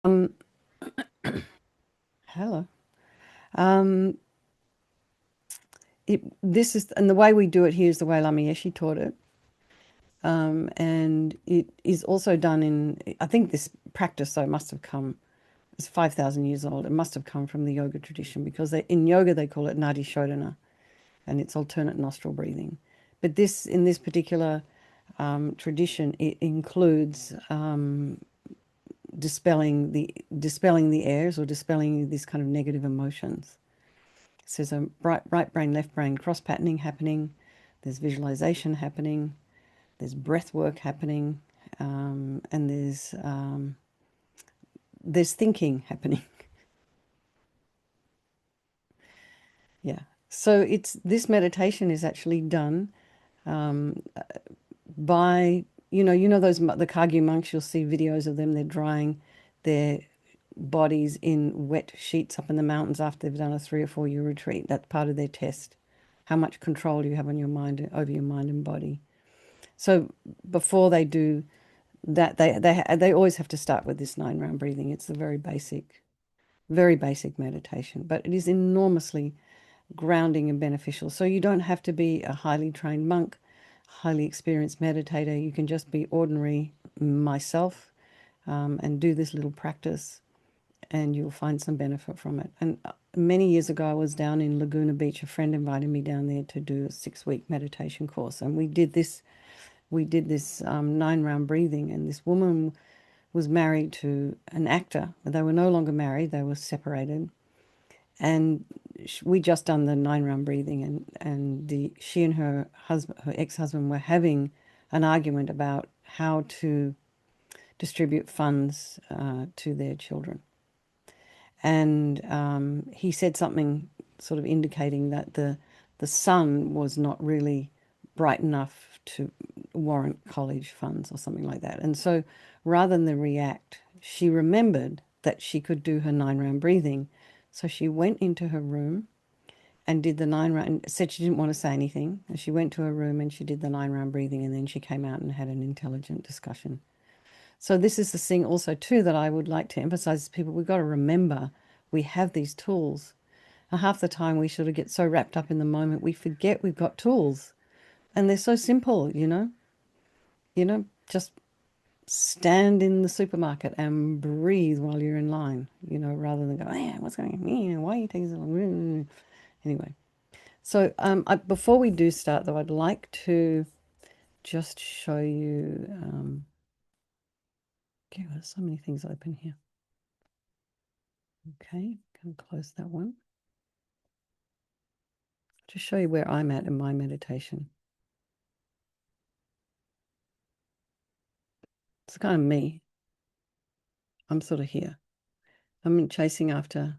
Um, Hello. Um, this is, and the way we do it here is the way Lama Yeshe taught it. And it is also done in, I think this practice, though, must have come, it's 5,000 years old. It must have come from the yoga tradition because in yoga they call it Nadi Shodhana and it's alternate nostril breathing. But in this particular tradition, it includes dispelling the airs or dispelling these kind of negative emotions. So there's a right brain, left brain cross patterning happening. There's visualization happening. There's breath work happening, and there's thinking happening. Yeah. So it's this meditation is actually done um, by those the Kagyu monks. You'll see videos of them. They're drying their bodies in wet sheets up in the mountains after they've done a 3 or 4 year retreat. That's part of their test. How much control do you have on your mind over your mind and body? So before they do that, they always have to start with this 9 round breathing. It's the very basic meditation, but it is enormously grounding and beneficial. So you don't have to be a highly trained monk, highly experienced meditator. You can just be ordinary myself and do this little practice, and you'll find some benefit from it. And many years ago, I was down in Laguna Beach. A friend invited me down there to do a 6 week meditation course, and we did this 9 round breathing, and this woman was married to an actor. They were no longer married, they were separated. And we just done the 9 round breathing, and she and her ex-husband, were having an argument about how to distribute funds to their children. And he said something sort of indicating that the son was not really bright enough to warrant college funds or something like that. And so rather than react, she remembered that she could do her 9 round breathing. So she went into her room and did the 9 round, said she didn't want to say anything. And she went to her room and she did the 9 round breathing, and then she came out and had an intelligent discussion. So this is the thing also too that I would like to emphasize to people. We've got to remember we have these tools. And half the time we sort of get so wrapped up in the moment we forget we've got tools. And they're so simple, just stand in the supermarket and breathe while you're in line, rather than go, hey, what's going on? Why are you taking so long? Anyway, so before we do start, though, I'd like to just show you. Okay, there's so many things open here. Okay, can close that one. Just show you where I'm at in my meditation. It's kind of me. I'm sort of here. I'm chasing after.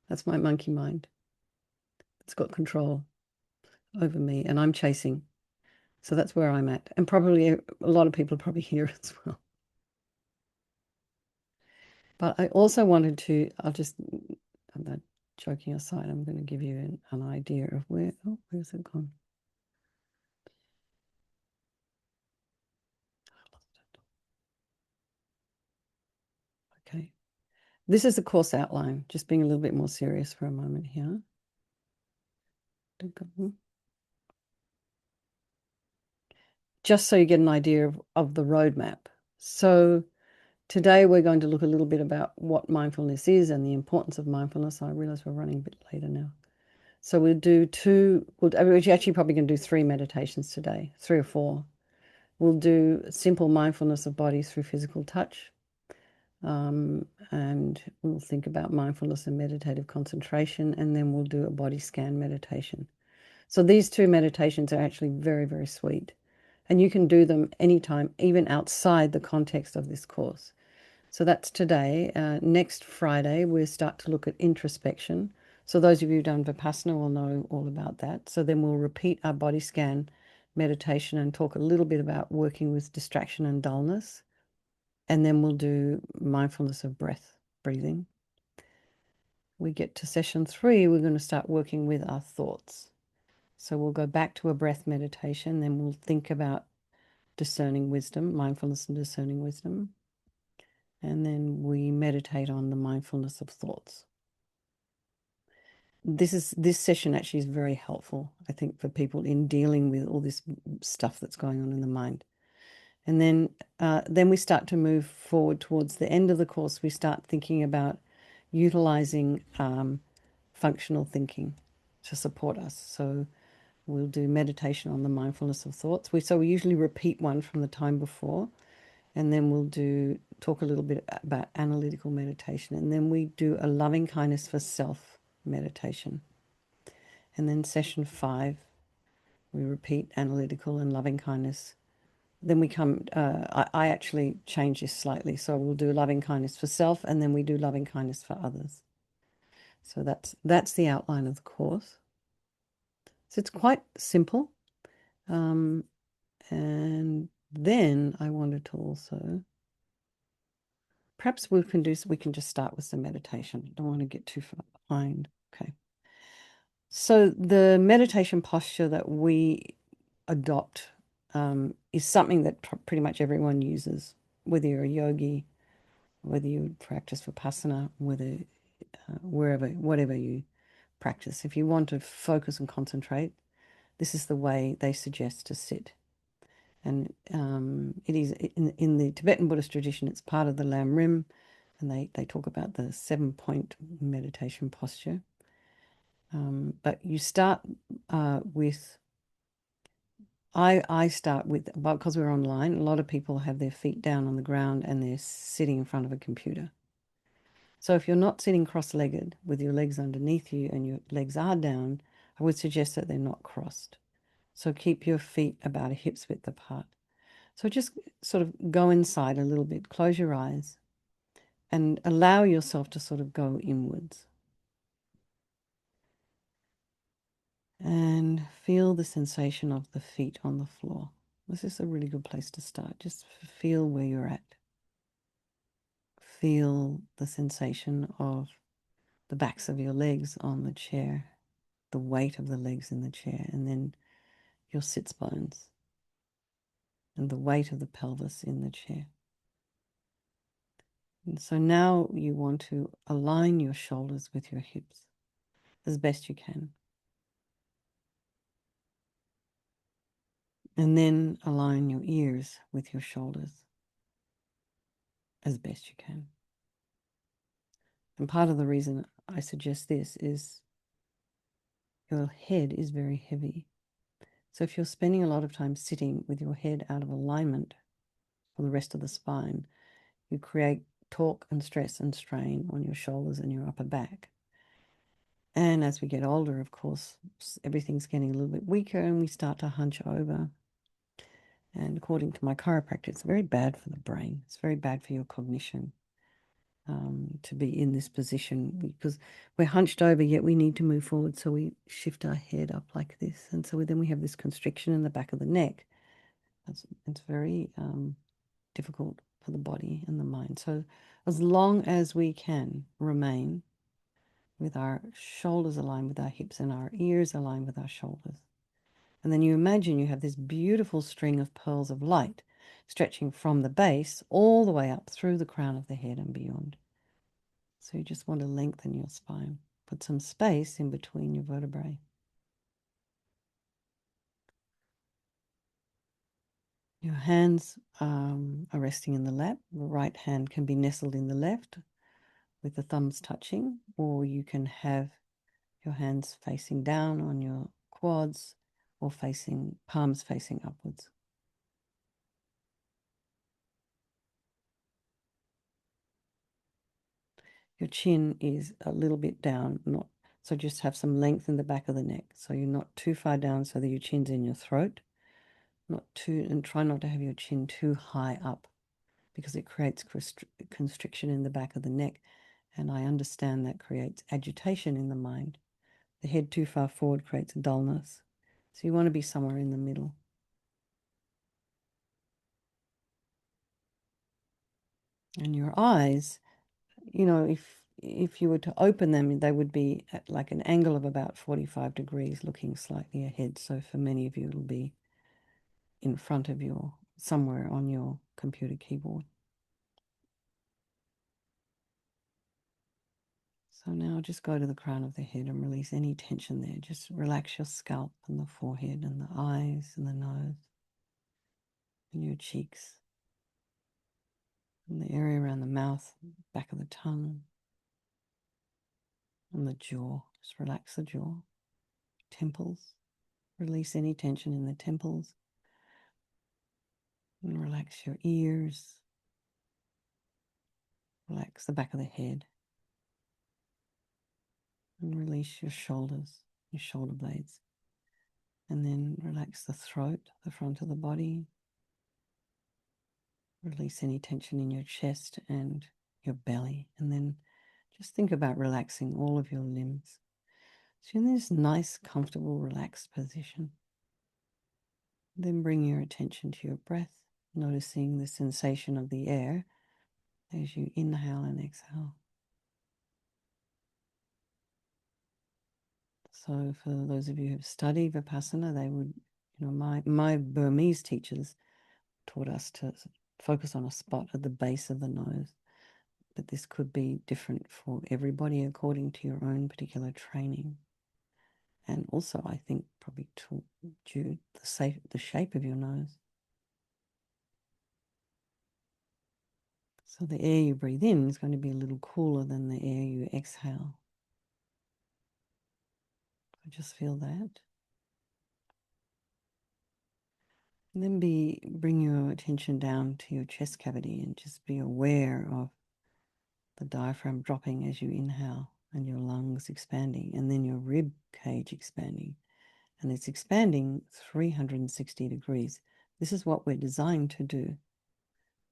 That's my monkey mind. It's got control over me, and I'm chasing. So that's where I'm at. And probably a lot of people are probably here as well. But I also wanted to, I'm not joking aside, I'm going to give you an idea of where's it gone? Okay. This is the course outline, just being a little bit more serious for a moment here. Just so you get an idea of the roadmap. So today we're going to look a little bit about what mindfulness is and the importance of mindfulness. I realize we're running a bit later now. So we're actually probably going to do 3 meditations today, 3 or 4. We'll do simple mindfulness of body through physical touch. And we'll think about mindfulness and meditative concentration, and then we'll do a body scan meditation. So these 2 meditations are actually very, very sweet. And you can do them anytime, even outside the context of this course. So that's today. Next Friday, we'll start to look at introspection. So those of you who've done Vipassana will know all about that. So then we'll repeat our body scan meditation and talk a little bit about working with distraction and dullness. And then we'll do mindfulness of breathing. We get to session 3, we're going to start working with our thoughts. So we'll go back to a breath meditation, then we'll think about discerning wisdom, mindfulness and discerning wisdom. And then we meditate on the mindfulness of thoughts. This session actually is very helpful, I think, for people in dealing with all this stuff that's going on in the mind. And then we start to move forward towards the end of the course. We start thinking about utilizing functional thinking to support us. So we'll do meditation on the mindfulness of thoughts. So we usually repeat one from the time before, and then we'll talk a little bit about analytical meditation, and then we do a loving kindness for self meditation. And then session 5, we repeat analytical and loving kindness. Then we come, I actually change this slightly. So we'll do loving kindness for self, and then we do loving kindness for others. So that's the outline of the course. So it's quite simple. And then I wanted to also, perhaps we can just start with some meditation. I don't want to get too far behind. Okay. So the meditation posture that we adopt is something that pretty much everyone uses, whether you're a yogi, whether you practice Vipassana, whatever you practice. If you want to focus and concentrate, this is the way they suggest to sit. And it is in the Tibetan Buddhist tradition, it's part of the Lam Rim, and they talk about the 7-point meditation posture. But you start with, I start with, because we're online, a lot of people have their feet down on the ground and they're sitting in front of a computer. So if you're not sitting cross-legged with your legs underneath you and your legs are down, I would suggest that they're not crossed. So keep your feet about a hip's width apart. So just sort of go inside a little bit, close your eyes, and allow yourself to sort of go inwards. And feel the sensation of the feet on the floor. This is a really good place to start. Just feel where you're at. Feel the sensation of the backs of your legs on the chair, the weight of the legs in the chair, and then your sits bones and the weight of the pelvis in the chair. And so now you want to align your shoulders with your hips as best you can. And then align your ears with your shoulders as best you can. And part of the reason I suggest this is your head is very heavy. So if you're spending a lot of time sitting with your head out of alignment for the rest of the spine, you create torque and stress and strain on your shoulders and your upper back. And as we get older, of course, everything's getting a little bit weaker and we start to hunch over. And according to my chiropractor, it's very bad for the brain. It's very bad for your cognition to be in this position because we're hunched over, yet we need to move forward. So we shift our head up like this. And so then we have this constriction in the back of the neck. It's very difficult for the body and the mind. So as long as we can remain with our shoulders aligned with our hips and our ears aligned with our shoulders. And then you imagine you have this beautiful string of pearls of light stretching from the base all the way up through the crown of the head and beyond. So you just want to lengthen your spine. Put some space in between your vertebrae. Your hands are resting in the lap. The right hand can be nestled in the left with the thumbs touching, or you can have your hands facing down on your quads or palms facing upwards. Your chin is a little bit down, so just have some length in the back of the neck. So you're not too far down so that your chin's in your throat, and try not to have your chin too high up because it creates constriction in the back of the neck. And I understand that creates agitation in the mind. The head too far forward creates dullness. So you want to be somewhere in the middle. And your eyes, if you were to open them, they would be at like an angle of about 45 degrees, looking slightly ahead. So for many of you, it'll be in front of somewhere on your computer keyboard. So now just go to the crown of the head and release any tension there. Just relax your scalp and the forehead and the eyes and the nose and your cheeks and the area around the mouth, back of the tongue and the jaw. Just relax the jaw, temples. Release any tension in the temples and relax your ears. Relax the back of the head and release your shoulders, your shoulder blades. And then relax the throat, the front of the body. Release any tension in your chest and your belly. And then just think about relaxing all of your limbs. So you're in this nice, comfortable, relaxed position. Then bring your attention to your breath, noticing the sensation of the air as you inhale and exhale. So for those of you who have studied Vipassana, they would, my Burmese teachers taught us to focus on a spot at the base of the nose. But this could be different for everybody according to your own particular training. And also, I think, probably due the shape of your nose. So the air you breathe in is going to be a little cooler than the air you exhale. So just feel that. And then bring your attention down to your chest cavity and just be aware of the diaphragm dropping as you inhale and your lungs expanding, and then your rib cage expanding. And it's expanding 360 degrees. This is what we're designed to do,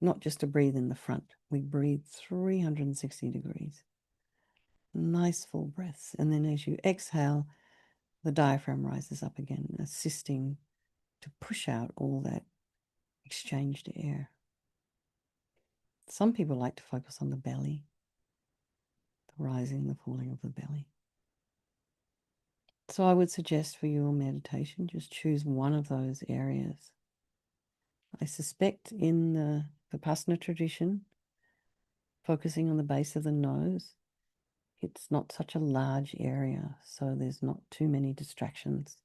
not just to breathe in the front. We breathe 360 degrees. Nice full breaths. And then as you exhale, the diaphragm rises up again, assisting to push out all that exchanged air. Some people like to focus on the belly, the rising, the falling of the belly. So I would suggest for your meditation, just choose one of those areas. I suspect in the Vipassana tradition, focusing on the base of the nose, it's not such a large area, so there's not too many distractions.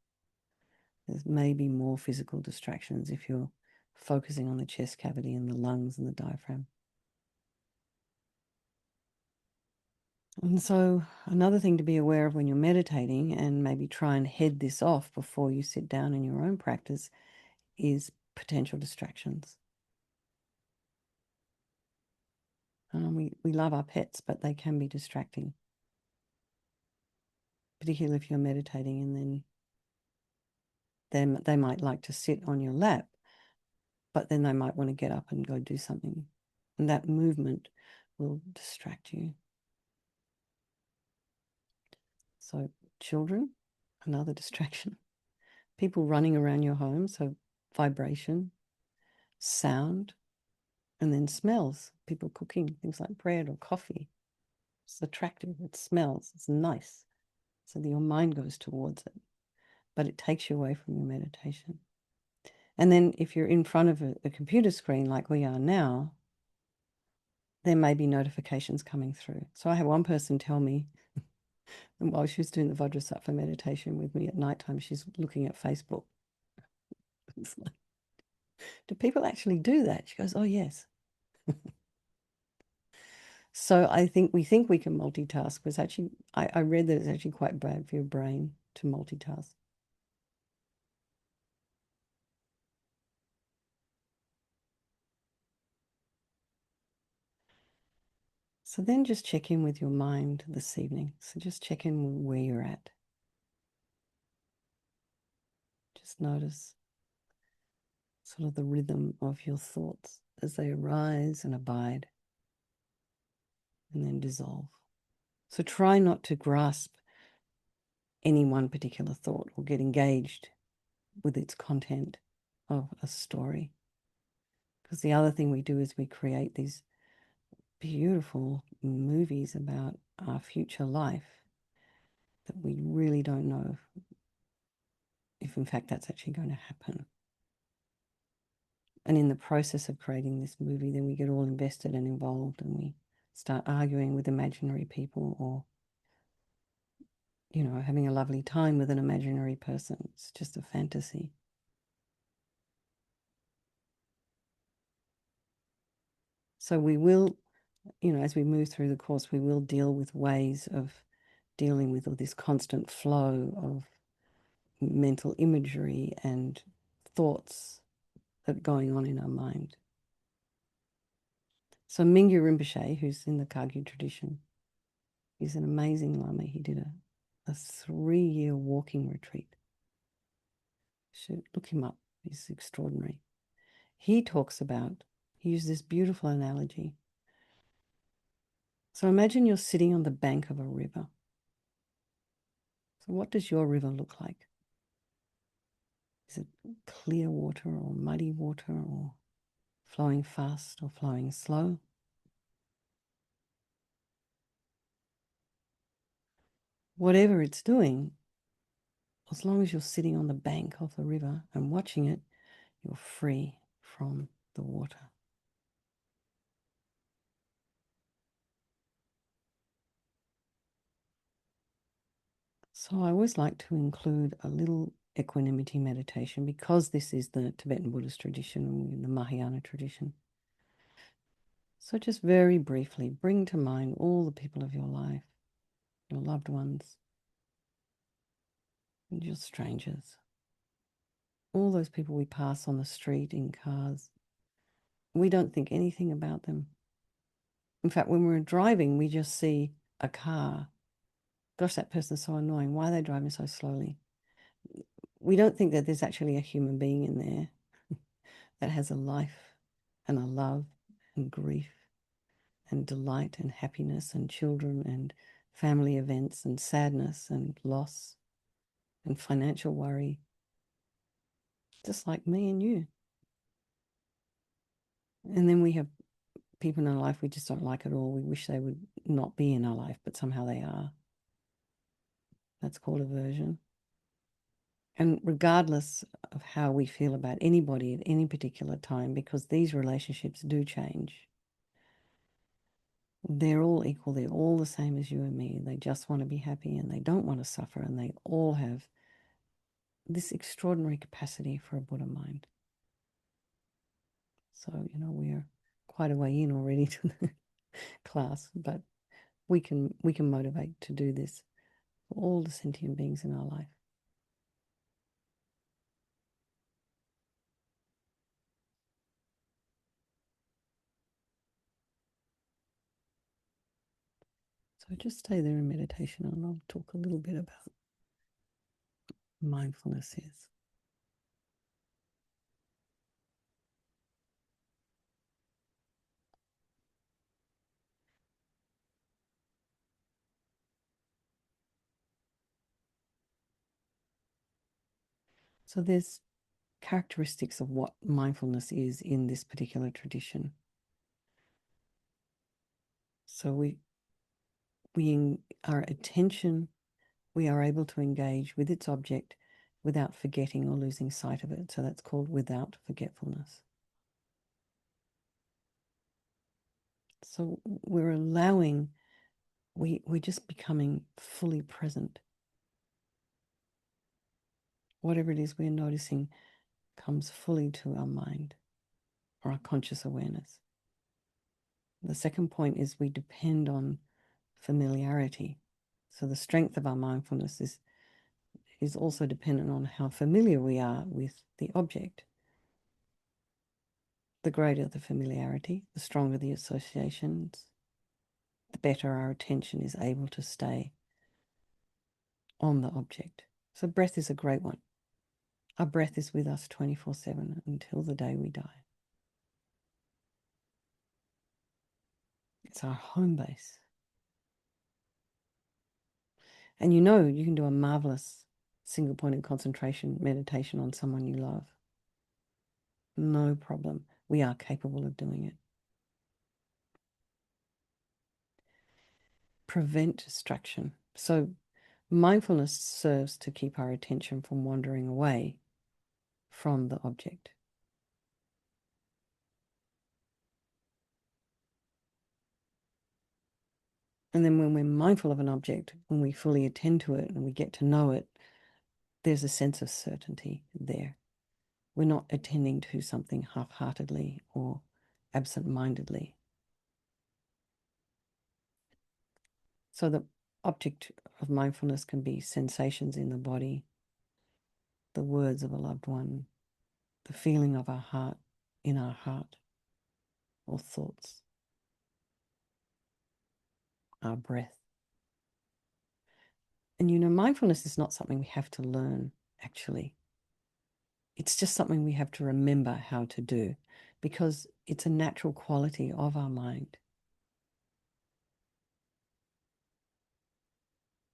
There's maybe more physical distractions if you're focusing on the chest cavity and the lungs and the diaphragm. And so another thing to be aware of when you're meditating, and maybe try and head this off before you sit down in your own practice, is potential distractions. We love our pets, but they can be distracting, particularly if you're meditating and then they might like to sit on your lap, but then they might want to get up and go do something. And that movement will distract you. So children, another distraction. People running around your home, so vibration, sound, and then smells. People cooking things like bread or coffee. It's attractive, it smells, it's nice. So that your mind goes towards it, but it takes you away from your meditation. And then if you're in front of a computer screen like we are now, there may be notifications coming through. So I had one person tell me, and while she was doing the Vajrasattva meditation with me at nighttime, she's looking at Facebook. It's like, do people actually do that? She goes, oh, yes. So I think we can multitask, but it's actually, I read that it's actually quite bad for your brain to multitask. So then just check in with your mind this evening. So just check in where you're at. Just notice sort of the rhythm of your thoughts as they arise and abide and then dissolve. So try not to grasp any one particular thought or get engaged with its content of a story. Because the other thing we do is we create these beautiful movies about our future life that we really don't know if in fact that's actually going to happen. And in the process of creating this movie, then we get all invested and involved and we start arguing with imaginary people or having a lovely time with an imaginary person. It's just a fantasy. So we will, as we move through the course, we will deal with ways of dealing with all this constant flow of mental imagery and thoughts that are going on in our mind. So Mingyur Rinpoche, who's in the Kagyu tradition, is an amazing Lama. He did a 3-year walking retreat. Should look him up. He's extraordinary. He uses this beautiful analogy. So imagine you're sitting on the bank of a river. So what does your river look like? Is it clear water or muddy water or flowing fast or flowing slow? Whatever it's doing, as long as you're sitting on the bank of the river and watching it, you're free from the water. So I always like to include a little equanimity meditation because this is the Tibetan Buddhist tradition and the Mahayana tradition. So just very briefly, bring to mind all the people of your life, your loved ones, and your strangers. All those people we pass on the street in cars. We don't think anything about them. In fact, when we're driving, we just see a car. Gosh, that person's so annoying. Why are they driving so slowly? We don't think that there's actually a human being in there that has a life and a love and grief and delight and happiness and children and family events and sadness and loss and financial worry, just like me and you. And then we have people in our life we just don't like at all. We wish they would not be in our life, but somehow they are. That's called aversion. And regardless of how we feel about anybody at any particular time, because these relationships do change, they're all equal. They're all the same as you and me. They just want to be happy and they don't want to suffer. And they all have this extraordinary capacity for a Buddha mind. So, we're quite a way in already to the class, but we can motivate to do this for all the sentient beings in our life. So just stay there in meditation and I'll talk a little bit about mindfulness is. So there's characteristics of what mindfulness is in this particular tradition. So our attention, we are able to engage with its object without forgetting or losing sight of it. So that's called without forgetfulness. So we're just becoming fully present. Whatever it is we're noticing comes fully to our mind or our conscious awareness. The second point is we depend on familiarity. So the strength of our mindfulness is also dependent on how familiar we are with the object. The greater the familiarity, the stronger the associations, the better our attention is able to stay on the object. So breath is a great one. Our breath is with us 24/7 until the day we die. It's our home base. And you can do a marvelous single pointed concentration meditation on someone you love. No problem. We are capable of doing it. Prevent distraction. So mindfulness serves to keep our attention from wandering away from the object. And then when we're mindful of an object, when we fully attend to it and we get to know it, there's a sense of certainty there. We're not attending to something half-heartedly or absent-mindedly. So the object of mindfulness can be sensations in the body, the words of a loved one, the feeling of our heart in our heart, or thoughts, our breath. And mindfulness is not something we have to learn, actually. It's just something we have to remember how to do because it's a natural quality of our mind.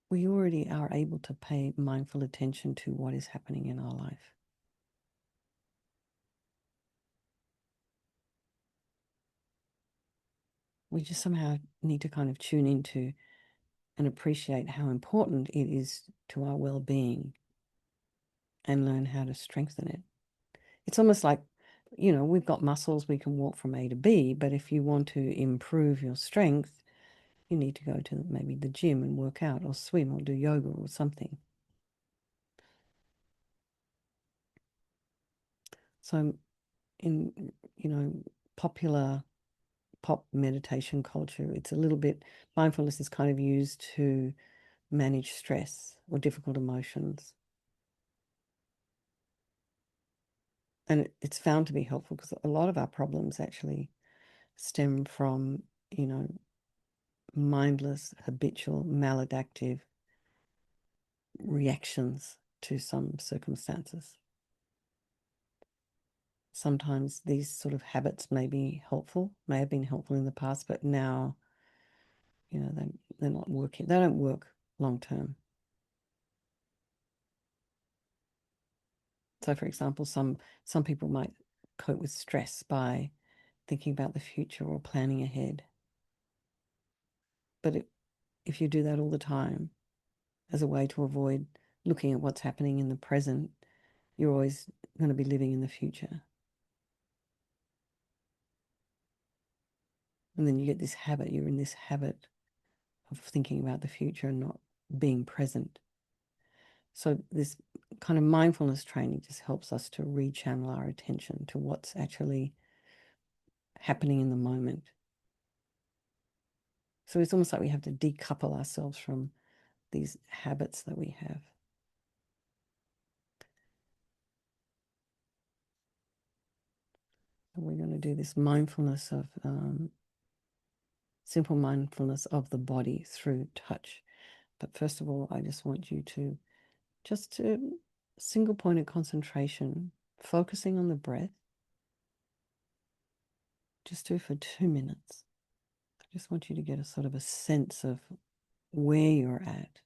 We already are able to pay mindful attention to what is happening in our life. We just somehow need to kind of tune into and appreciate how important it is to our well-being and learn how to strengthen it. It's almost like, we've got muscles, we can walk from A to B, but if you want to improve your strength, you need to go to maybe the gym and work out or swim or do yoga or something. So in, popular pop meditation culture, it's a little bit, mindfulness is kind of used to manage stress or difficult emotions. And it's found to be helpful because a lot of our problems actually stem from, mindless, habitual, maladaptive reactions to some circumstances. Sometimes these sort of habits may be helpful, may have been helpful in the past, but now, they're not working. They don't work long term. So, for example, some people might cope with stress by thinking about the future or planning ahead. But if you do that all the time as a way to avoid looking at what's happening in the present, you're always going to be living in the future. And then you get this habit, you're in this habit of thinking about the future and not being present. So this kind of mindfulness training just helps us to rechannel our attention to what's actually happening in the moment. So it's almost like we have to decouple ourselves from these habits that we have. And we're going to do this mindfulness of simple mindfulness of the body through touch. But first of all, I just want you to single point of concentration, focusing on the breath. Just do it for 2 minutes. I just want you to get a sort of a sense of where you're at.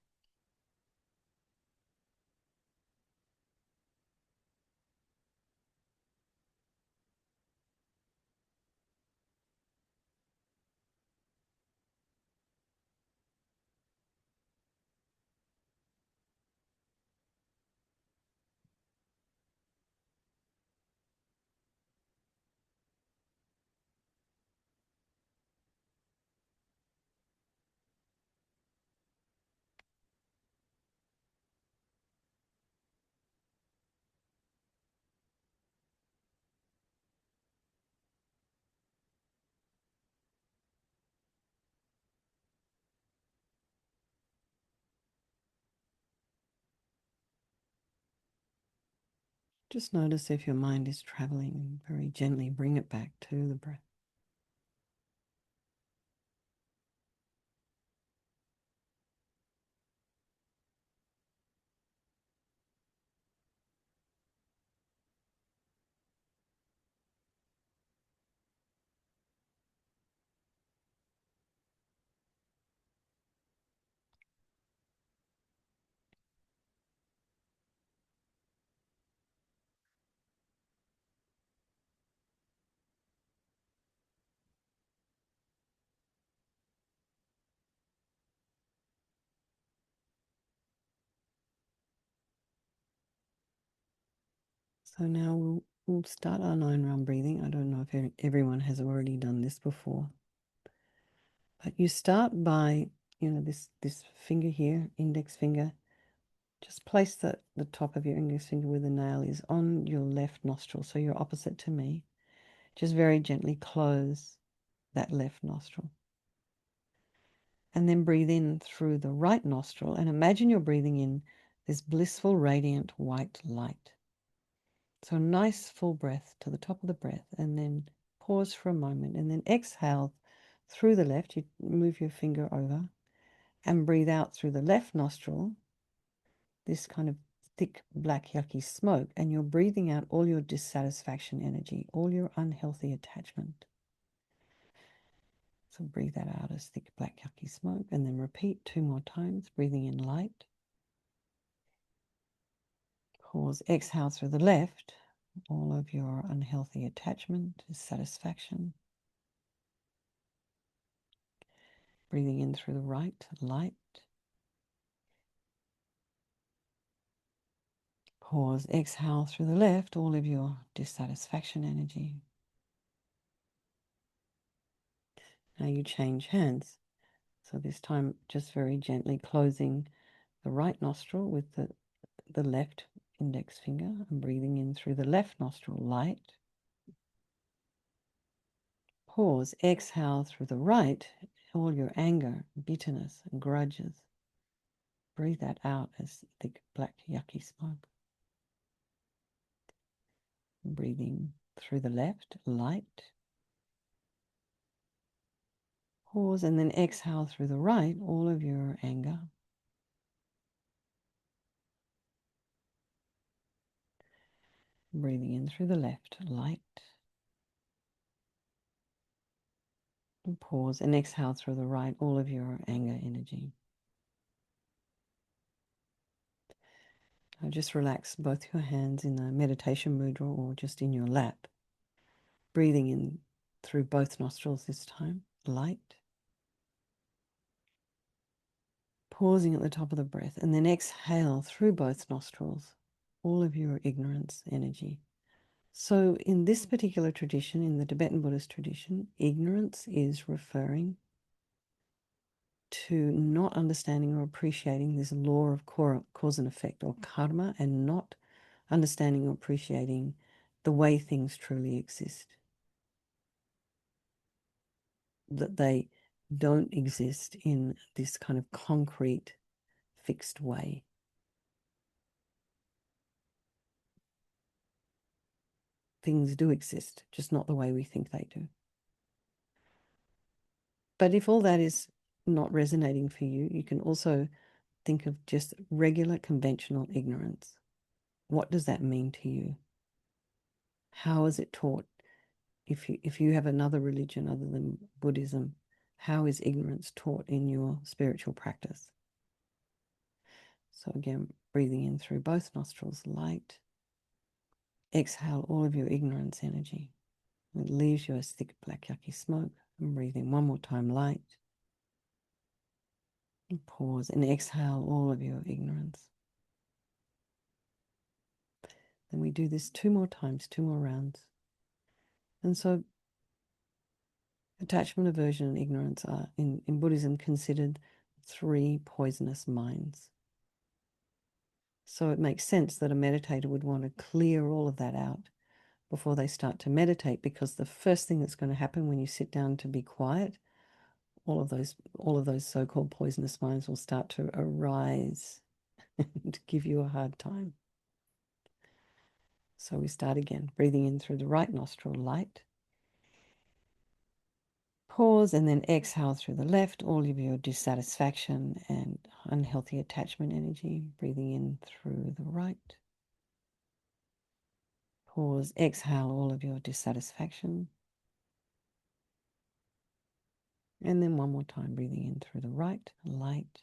Just notice if your mind is traveling and very gently bring it back to the breath. So now we'll start our 9-round breathing. I don't know if everyone has already done this before. But you start by this finger here, index finger, just place the top of your index finger where the nail is on your left nostril, so you're opposite to me. Just very gently close that left nostril. And then breathe in through the right nostril and imagine you're breathing in this blissful, radiant white light. So a nice full breath to the top of the breath, and then pause for a moment, and then exhale through the left. You move your finger over and breathe out through the left nostril, this kind of thick, black, yucky smoke, and you're breathing out all your dissatisfaction energy, all your unhealthy attachment. So breathe that out as thick, black, yucky smoke, and then repeat 2 more times, breathing in light. Pause, exhale through the left, all of your unhealthy attachment, dissatisfaction. Breathing in through the right, light. Pause, exhale through the left, all of your dissatisfaction energy. Now you change hands. So this time, just very gently closing the right nostril with the left index finger and breathing in through the left nostril, light. Pause, exhale through the right, all your anger, bitterness, and grudges. Breathe that out as thick, black, yucky smoke. Breathing through the left, light. Pause and then exhale through the right, all of your anger. Breathing in through the left, light. And pause and exhale through the right, all of your anger energy. Now just relax both your hands in a meditation mudra or just in your lap. Breathing in through both nostrils this time, light. Pausing at the top of the breath and then exhale through both nostrils, all of your ignorance energy. So in this particular tradition, in the Tibetan Buddhist tradition, ignorance is referring to not understanding or appreciating this law of cause and effect, or karma, and not understanding or appreciating the way things truly exist. That they don't exist in this kind of concrete, fixed way. Things do exist, just not the way we think they do. But if all that is not resonating for you, you can also think of just regular conventional ignorance. What does that mean to you? How is it taught? If you have another religion other than Buddhism, how is ignorance taught in your spiritual practice? So again, breathing in through both nostrils, light. Exhale all of your ignorance energy. It leaves you as thick, black, yucky smoke. And breathing one more time, light. And pause and exhale all of your ignorance. Then we do this 2 more times, 2 more rounds. And so attachment, aversion, and ignorance are, in Buddhism, considered 3 poisonous minds. So it makes sense that a meditator would want to clear all of that out before they start to meditate, because the first thing that's going to happen when you sit down to be quiet, all of those so-called poisonous minds will start to arise and give you a hard time. So we start again, breathing in through the right nostril, light. Pause and then exhale through the left, all of your dissatisfaction and unhealthy attachment energy. Breathing in through the right. Pause, exhale all of your dissatisfaction. And then one more time, breathing in through the right, light.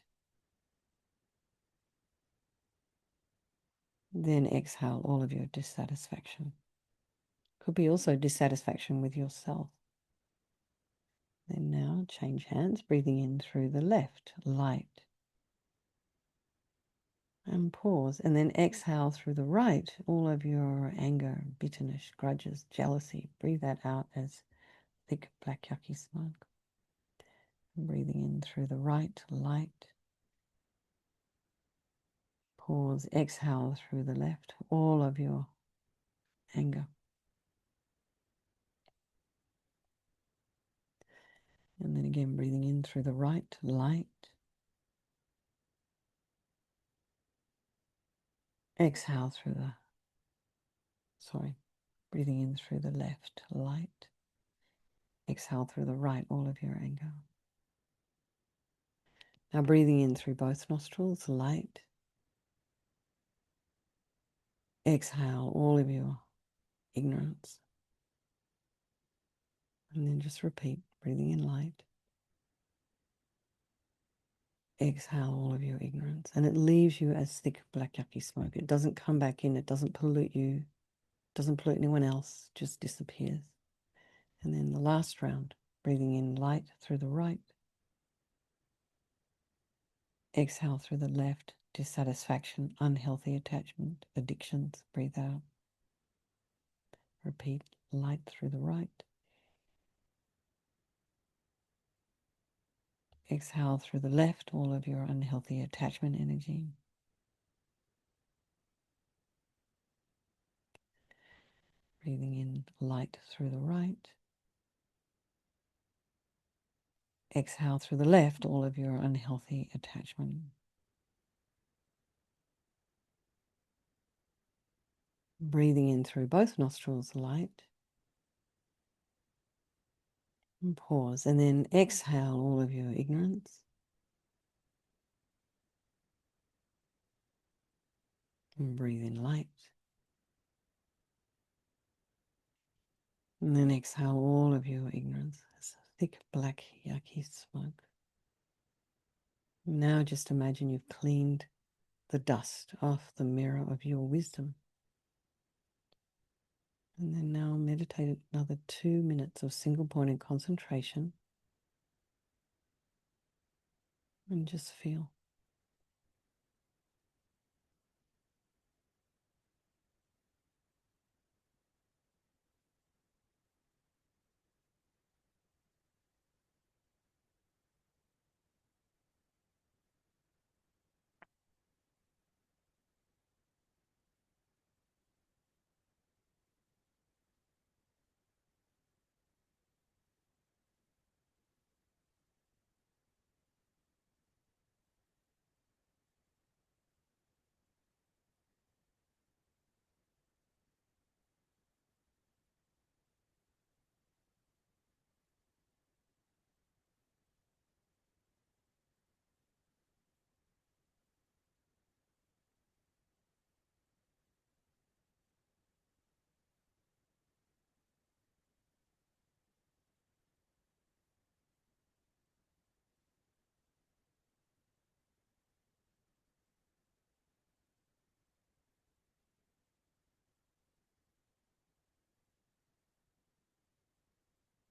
Then exhale all of your dissatisfaction. Could be also dissatisfaction with yourself. Then now change hands, breathing in through the left, light. And pause, and then exhale through the right, all of your anger, bitterness, grudges, jealousy. Breathe that out as thick, black, yucky smoke. Breathing in through the right, light. Pause, exhale through the left, all of your anger. And then again, breathing in through the right, light. Exhale through the, breathing in through the left, light. Exhale through the right, all of your anger. Now breathing in through both nostrils, light. Exhale all of your ignorance. And then just repeat, breathing in light. Exhale all of your ignorance. And it leaves you as thick black yucky smoke. It doesn't come back in. It doesn't pollute you. Doesn't pollute anyone else. Just disappears. And then the last round, breathing in light through the right. Exhale through the left, dissatisfaction, unhealthy attachment, addictions. Breathe out. Repeat, light through the right. Exhale through the left, all of your unhealthy attachment energy. Breathing in light through the right. Exhale through the left, all of your unhealthy attachment. Breathing in through both nostrils, light. And pause. And then exhale all of your ignorance. And breathe in light. And then exhale all of your ignorance. It's thick, black, yucky smoke. Now just imagine you've cleaned the dust off the mirror of your wisdom. And then now meditate another 2 minutes of single-pointed concentration. And just feel.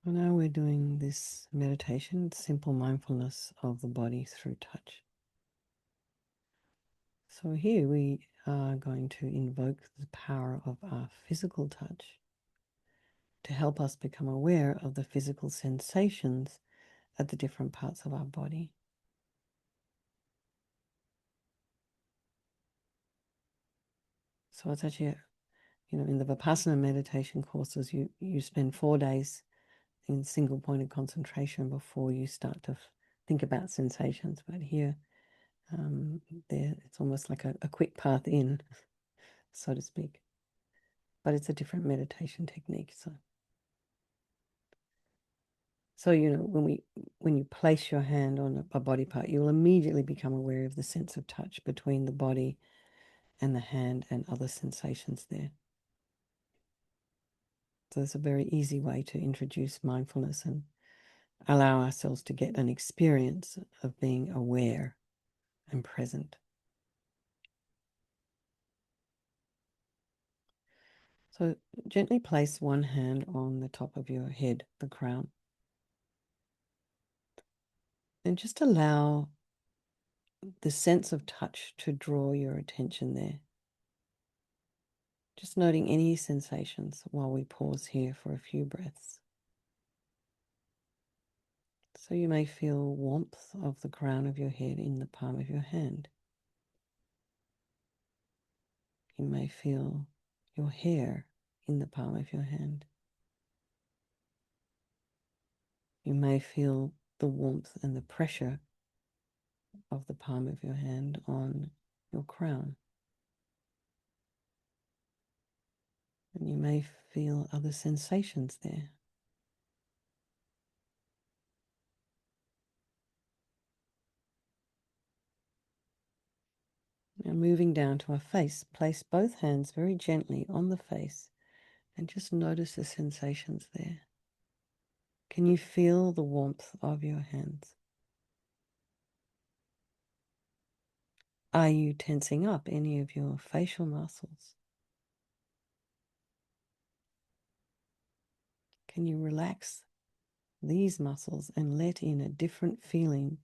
Well, now we're doing this meditation, simple mindfulness of the body through touch. So here we are going to invoke the power of our physical touch to help us become aware of the physical sensations at the different parts of our body. So it's actually, in the Vipassana meditation courses, you spend 4 days in single pointed concentration before you start to think about sensations. But here, it's almost like a quick path in, so to speak. But it's a different meditation technique. So when you place your hand on a body part, you will immediately become aware of the sense of touch between the body and the hand and other sensations there. So it's a very easy way to introduce mindfulness and allow ourselves to get an experience of being aware and present. So gently place one hand on the top of your head, the crown, and just allow the sense of touch to draw your attention there. Just noting any sensations while we pause here for a few breaths. So you may feel warmth of the crown of your head in the palm of your hand. You may feel your hair in the palm of your hand. You may feel the warmth and the pressure of the palm of your hand on your crown. And you may feel other sensations there. Now moving down to our face, place both hands very gently on the face and just notice the sensations there. Can you feel the warmth of your hands? Are you tensing up any of your facial muscles? Can you relax these muscles and let in a different feeling,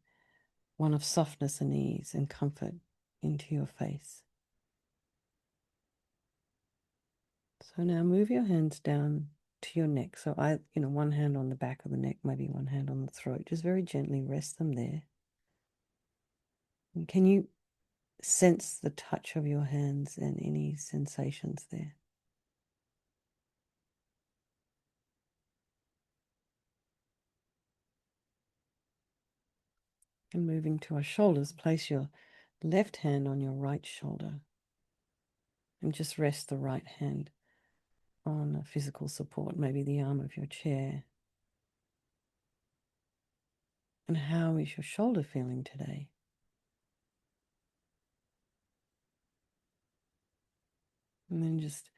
one of softness and ease and comfort into your face? So now move your hands down to your neck. So one hand on the back of the neck, maybe one hand on the throat. Just very gently rest them there. And can you sense the touch of your hands and any sensations there? And moving to our shoulders, place your left hand on your right shoulder and just rest the right hand on a physical support, maybe the arm of your chair. And how is your shoulder feeling today? And then just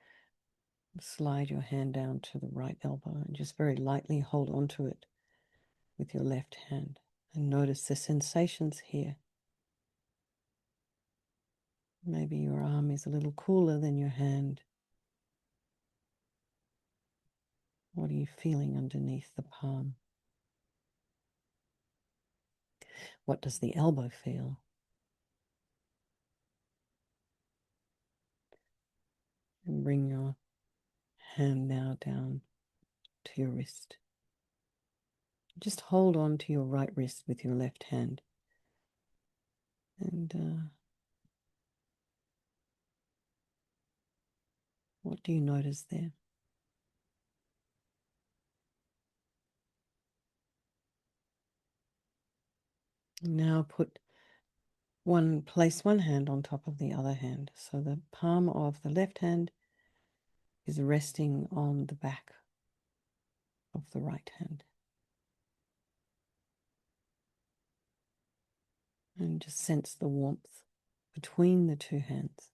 slide your hand down to the right elbow and just very lightly hold onto it with your left hand and notice the sensations here. Maybe your arm is a little cooler than your hand. What are you feeling underneath the palm? What does the elbow feel? And bring your hand now down to your wrist. Just hold on to your right wrist with your left hand. And what do you notice there? Now place one hand on top of the other hand. So the palm of the left hand is resting on the back of the right hand. And just sense the warmth between the two hands.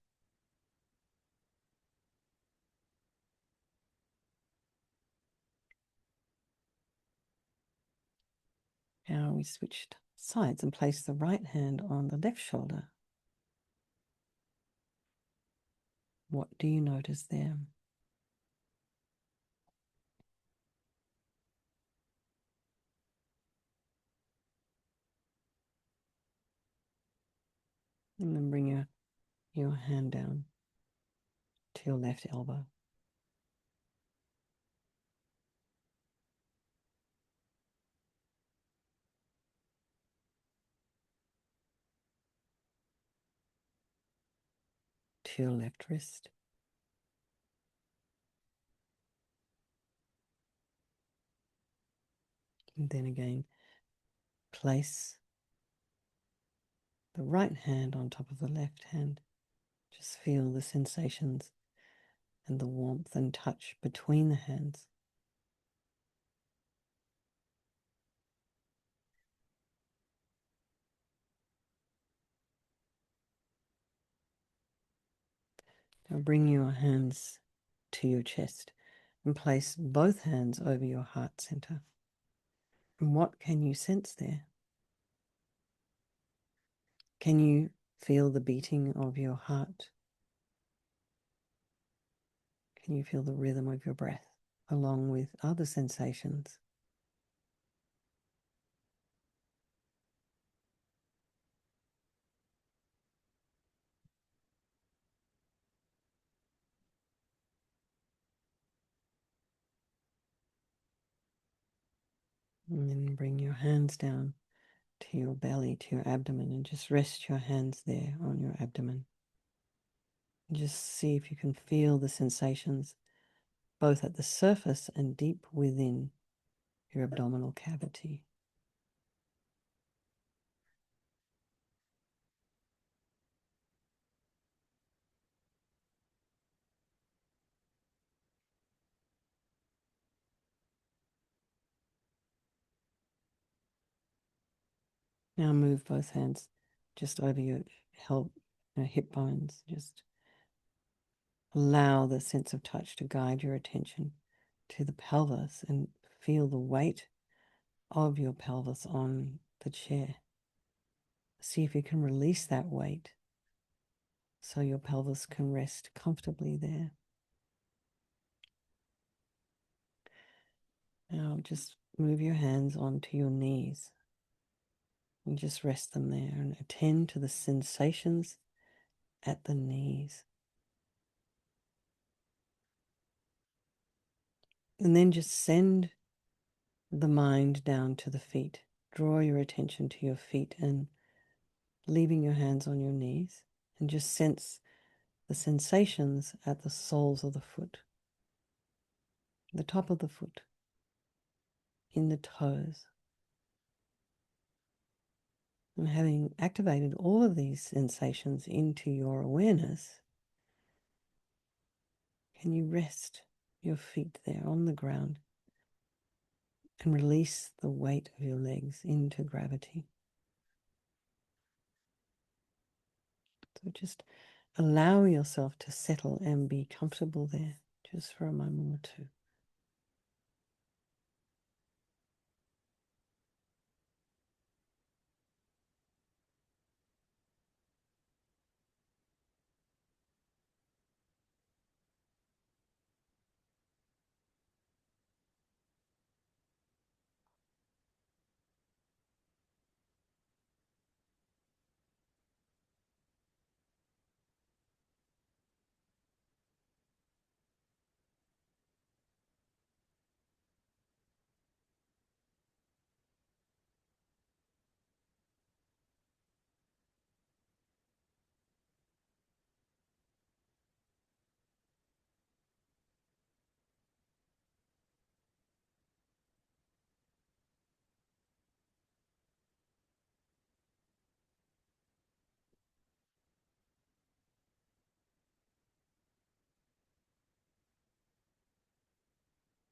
Now we switched sides and place the right hand on the left shoulder. What do you notice there? And then bring your hand down to your left elbow. To your left wrist. And then again, place the right hand on top of the left hand. Just feel the sensations and the warmth and touch between the hands. Now bring your hands to your chest and place both hands over your heart center. And what can you sense there? Can you feel the beating of your heart? Can you feel the rhythm of your breath along with other sensations? And then bring your hands down to your belly, to your abdomen, and just rest your hands there on your abdomen. And just see if you can feel the sensations both at the surface and deep within your abdominal cavity. Now move both hands just over your hip bones. Just allow the sense of touch to guide your attention to the pelvis and feel the weight of your pelvis on the chair. See if you can release that weight so your pelvis can rest comfortably there. Now just move your hands onto your knees and just rest them there and attend to the sensations at the knees. And then just send the mind down to the feet. Draw your attention to your feet and leaving your hands on your knees, and just sense the sensations at the soles of the foot, the top of the foot, in the toes. And having activated all of these sensations into your awareness, can you rest your feet there on the ground and release the weight of your legs into gravity? So just allow yourself to settle and be comfortable there just for a moment or two.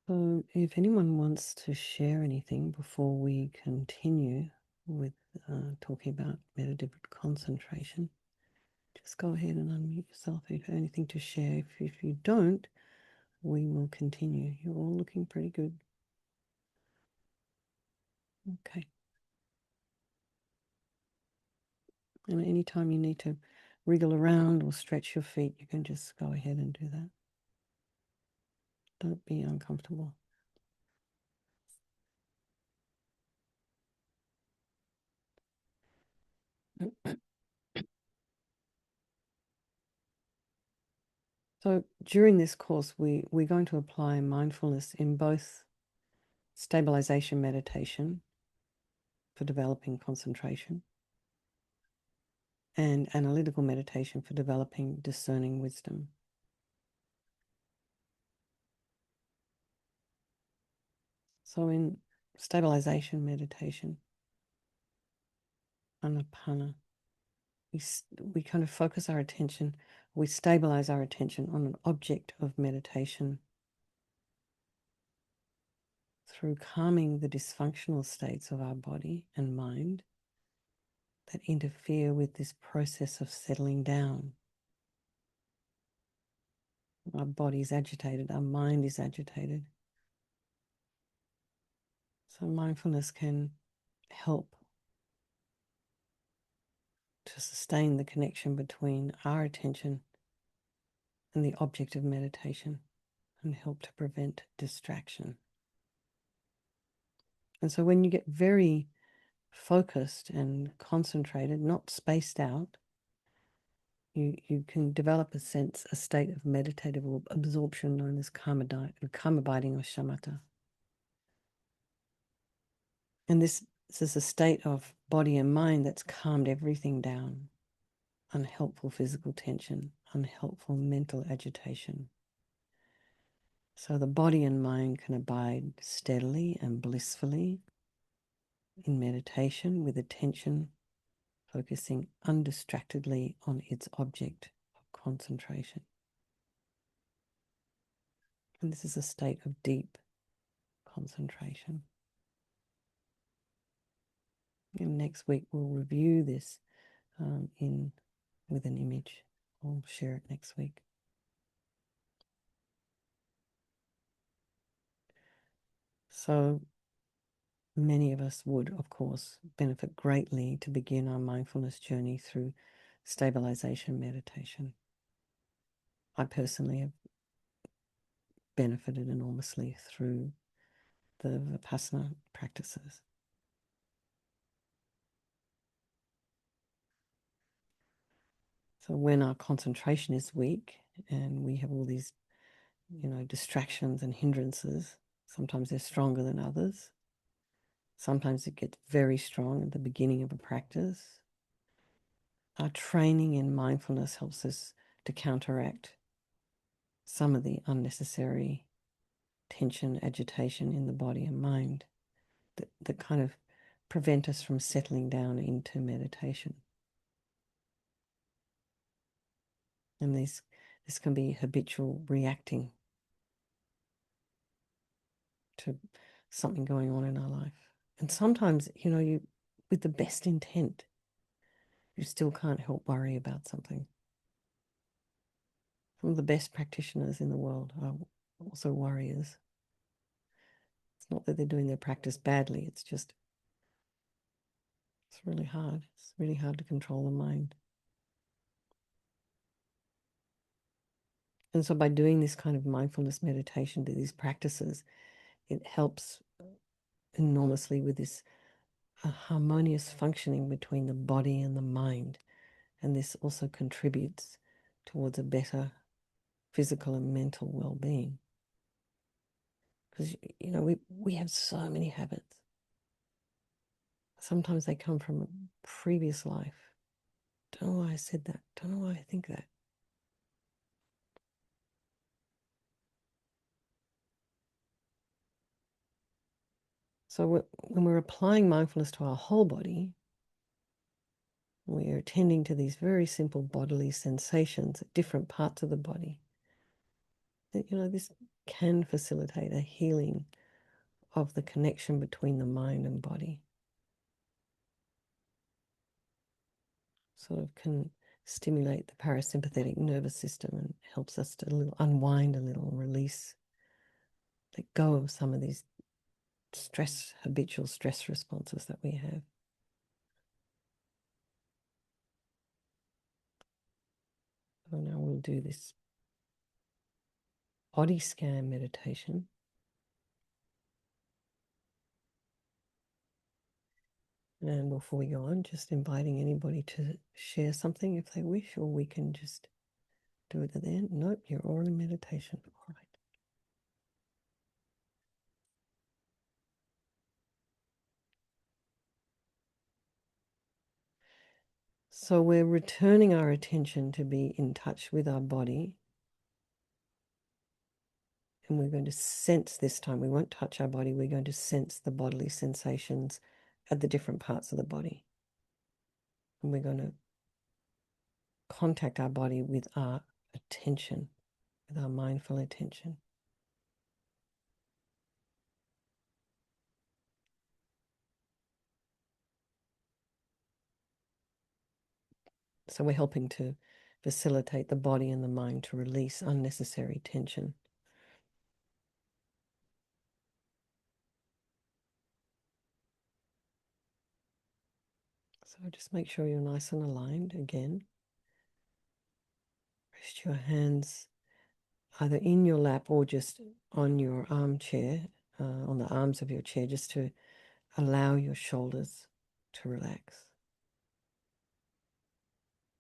So, if anyone wants to share anything before we continue with talking about meditative concentration, just go ahead and unmute yourself if you have anything to share. If you don't, we will continue. You're all looking pretty good. Okay. And anytime you need to wriggle around or stretch your feet, you can just go ahead and do that. Don't be uncomfortable. So during this course, we're going to apply mindfulness in both stabilization meditation for developing concentration and analytical meditation for developing discerning wisdom. So in stabilization meditation, anapana, we kind of focus our attention, we stabilize our attention on an object of meditation through calming the dysfunctional states of our body and mind that interfere with this process of settling down. Our body is agitated, our mind is agitated. So mindfulness can help to sustain the connection between our attention and the object of meditation and help to prevent distraction. And so when you get very focused and concentrated, not spaced out, you can develop a state of meditative absorption known as karma abiding or shamatha. And this is a state of body and mind that's calmed everything down. Unhelpful physical tension, unhelpful mental agitation. So the body and mind can abide steadily and blissfully in meditation with attention focusing undistractedly on its object of concentration. And this is a state of deep concentration. And next week we'll review this in with an image. I'll share it next week. So many of us would, of course, benefit greatly to begin our mindfulness journey through stabilization meditation. I personally have benefited enormously through the Vipassana practices. So when our concentration is weak and we have all these, distractions and hindrances, sometimes they're stronger than others. Sometimes it gets very strong at the beginning of a practice. Our training in mindfulness helps us to counteract some of the unnecessary tension, agitation in the body and mind that kind of prevent us from settling down into meditation. And this can be habitual reacting to something going on in our life. And sometimes, you with the best intent, you still can't help worry about something. Some of the best practitioners in the world are also warriors. It's not that they're doing their practice badly, it's just, it's really hard. It's really hard to control the mind. And so by doing this kind of mindfulness meditation, to these practices, it helps enormously with this harmonious functioning between the body and the mind. And this also contributes towards a better physical and mental well-being. Because, we have so many habits. Sometimes they come from a previous life. Don't know why I said that. Don't know why I think that. So when we're applying mindfulness to our whole body, we are attending to these very simple bodily sensations at different parts of the body. That, this can facilitate a healing of the connection between the mind and body. Sort of can stimulate the parasympathetic nervous system and helps us to unwind a little, release, let go of some of these habitual stress responses that we have. So now we'll do this body scan meditation. And before we go on, just inviting anybody to share something if they wish, or we can just do it at the end. Nope, you're all in meditation. All right. So we're returning our attention to be in touch with our body. And we're going to sense this time. We won't touch our body. We're going to sense the bodily sensations at the different parts of the body. And we're going to contact our body with our attention, with our mindful attention. So we're helping to facilitate the body and the mind to release unnecessary tension. So just make sure you're nice and aligned again. Rest your hands either in your lap or just on your armchair, on the arms of your chair, just to allow your shoulders to relax.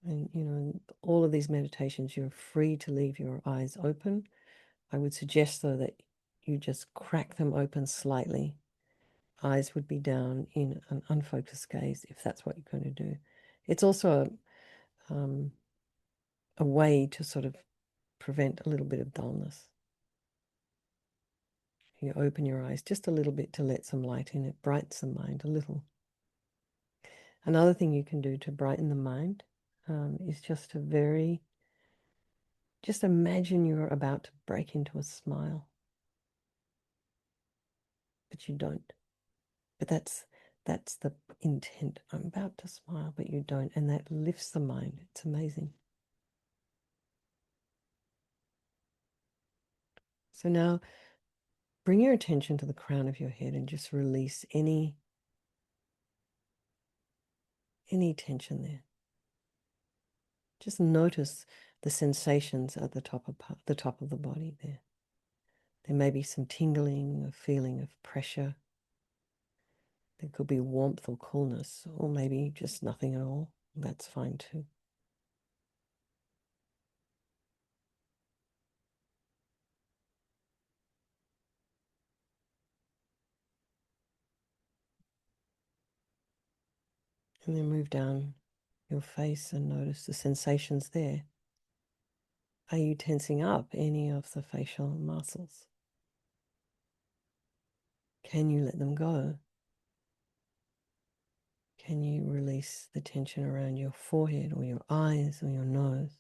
And, all of these meditations, you're free to leave your eyes open. I would suggest, though, that you just crack them open slightly, eyes would be down in an unfocused gaze if that's what you're going to do. It's also a way to sort of prevent a little bit of dullness. You open your eyes just a little bit to let some light in. It brightens the mind a little. Another thing you can do to brighten the mind is just just imagine you're about to break into a smile, but you don't. But that's the intent. I'm about to smile, but you don't, and that lifts the mind. It's amazing. So now bring your attention to the crown of your head and just release any tension there. Just notice the sensations at the top of the body there. There may be some tingling, a feeling of pressure. There could be warmth or coolness, or maybe just nothing at all. That's fine too. And then move down your face and notice the sensations there. Are you tensing up any of the facial muscles? Can you let them go? Can you release the tension around your forehead or your eyes or your nose,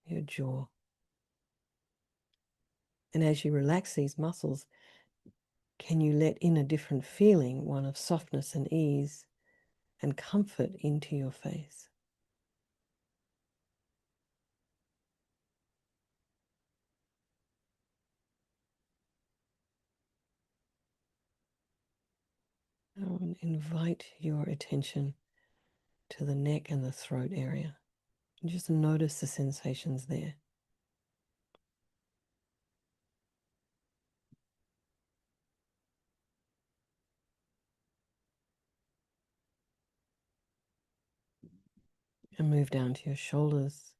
your jaw? And as you relax these muscles, can you let in a different feeling, one of softness and ease and comfort into your face? And invite your attention to the neck and the throat area. And just notice the sensations there. And move down to your shoulders.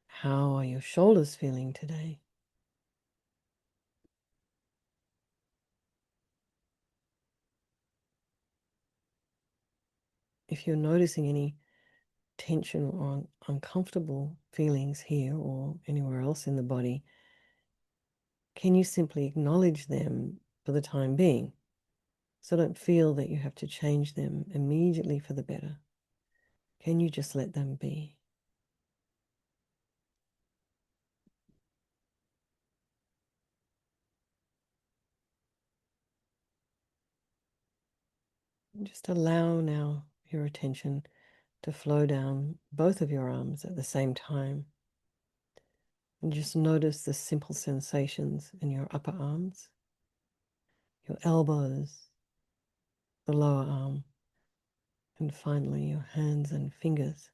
How are your shoulders feeling today? If you're noticing any tension or uncomfortable feelings here or anywhere else in the body, can you simply acknowledge them for the time being? So don't feel that you have to change them immediately for the better. Can you just let them be? And just allow now your attention to flow down both of your arms at the same time. And just notice the simple sensations in your upper arms, your elbows, the lower arm, and finally your hands and fingers.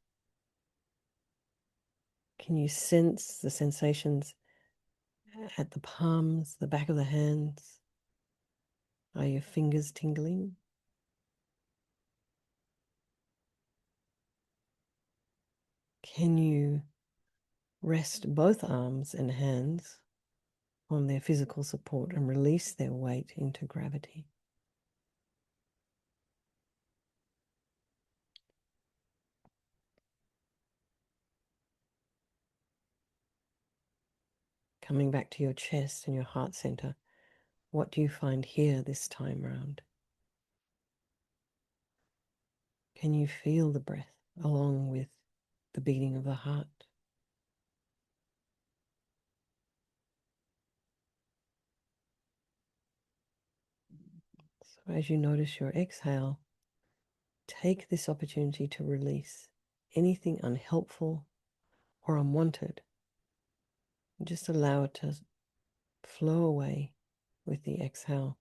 Can you sense the sensations at the palms, the back of the hands? Are your fingers tingling? Can you rest both arms and hands on their physical support and release their weight into gravity? Coming back to your chest and your heart center, what do you find here this time round? Can you feel the breath along with the beating of the heart? So as you notice your exhale, take this opportunity to release anything unhelpful or unwanted. And just allow it to flow away with the exhale.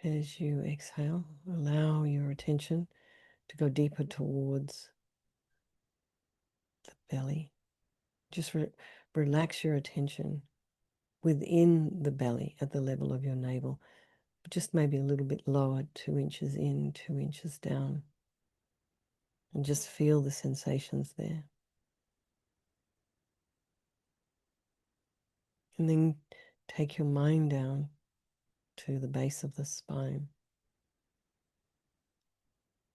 As you exhale, allow your attention to go deeper towards the belly. Just relax your attention within the belly at the level of your navel, just maybe a little bit lower, 2 inches in, 2 inches down. And just feel the sensations there. And then take your mind down to the base of the spine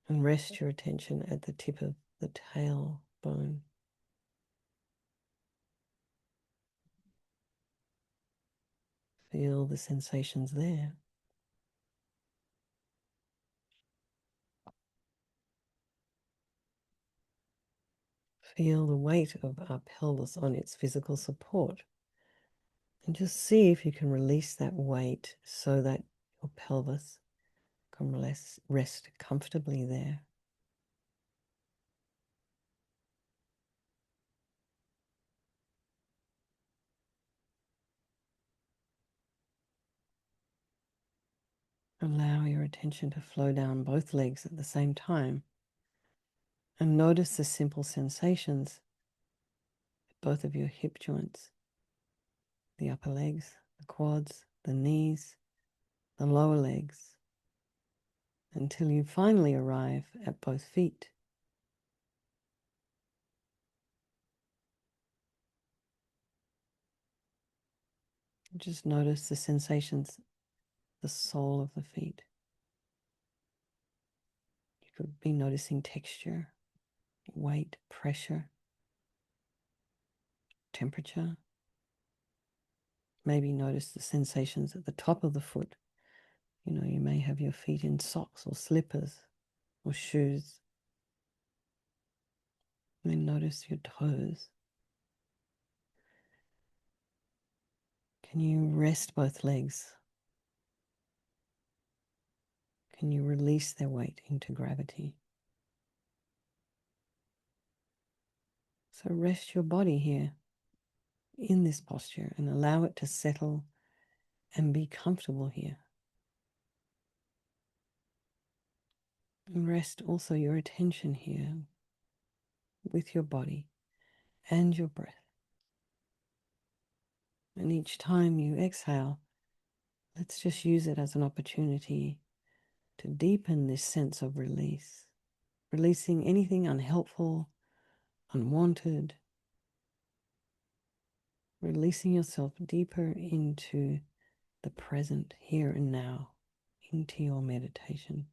and rest your attention at the tip of the tailbone. Feel the sensations there. Feel the weight of our pelvis on its physical support. And just see if you can release that weight so that your pelvis can rest comfortably there. Allow your attention to flow down both legs at the same time. And notice the simple sensations at both of your hip joints, the upper legs, the quads, the knees, the lower legs, until you finally arrive at both feet. Just notice the sensations, the sole of the feet. You could be noticing texture, weight, pressure, temperature. Maybe notice the sensations at the top of the foot. You know, you may have your feet in socks or slippers or shoes. And then notice your toes. Can you rest both legs? Can you release their weight into gravity? So rest your body here in this posture and allow it to settle and be comfortable here. And rest also your attention here with your body and your breath. And each time you exhale, let's just use it as an opportunity to deepen this sense of release, releasing anything unhelpful, unwanted, releasing yourself deeper into the present here and now, into your meditation.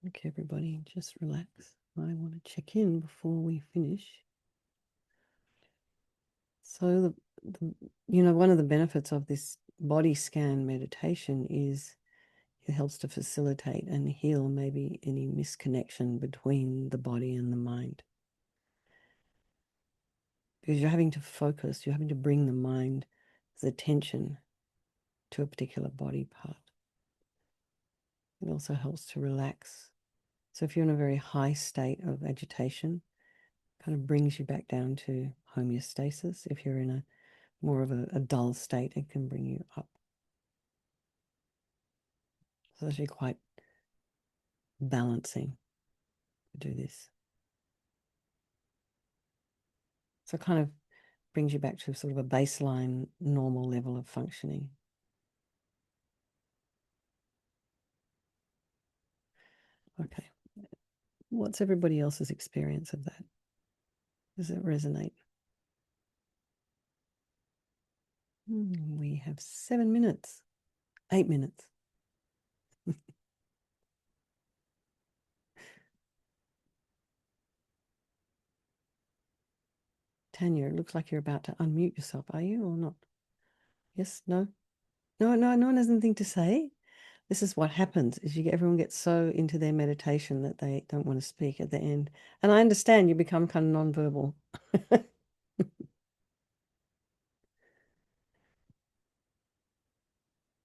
Okay, everybody, just relax. I want to check in before we finish. So, one of the benefits of this body scan meditation is it helps to facilitate and heal maybe any misconnection between the body and the mind. Because you're having to focus, you're having to bring the mind's attention to a particular body part. It also helps to relax. So if you're in a very high state of agitation, kind of brings you back down to homeostasis. If you're in a more of a dull state, it can bring you up. So it's actually quite balancing to do this. So it kind of brings you back to sort of a baseline normal level of functioning. Okay. What's everybody else's experience of that? Does it resonate? We have 7 minutes, 8 minutes. Tanya, it looks like you're about to unmute yourself. Are you or not? Yes? No? No, no, no one has anything to say. This is what happens is everyone gets so into their meditation that they don't want to speak at the end. And I understand you become kind of nonverbal.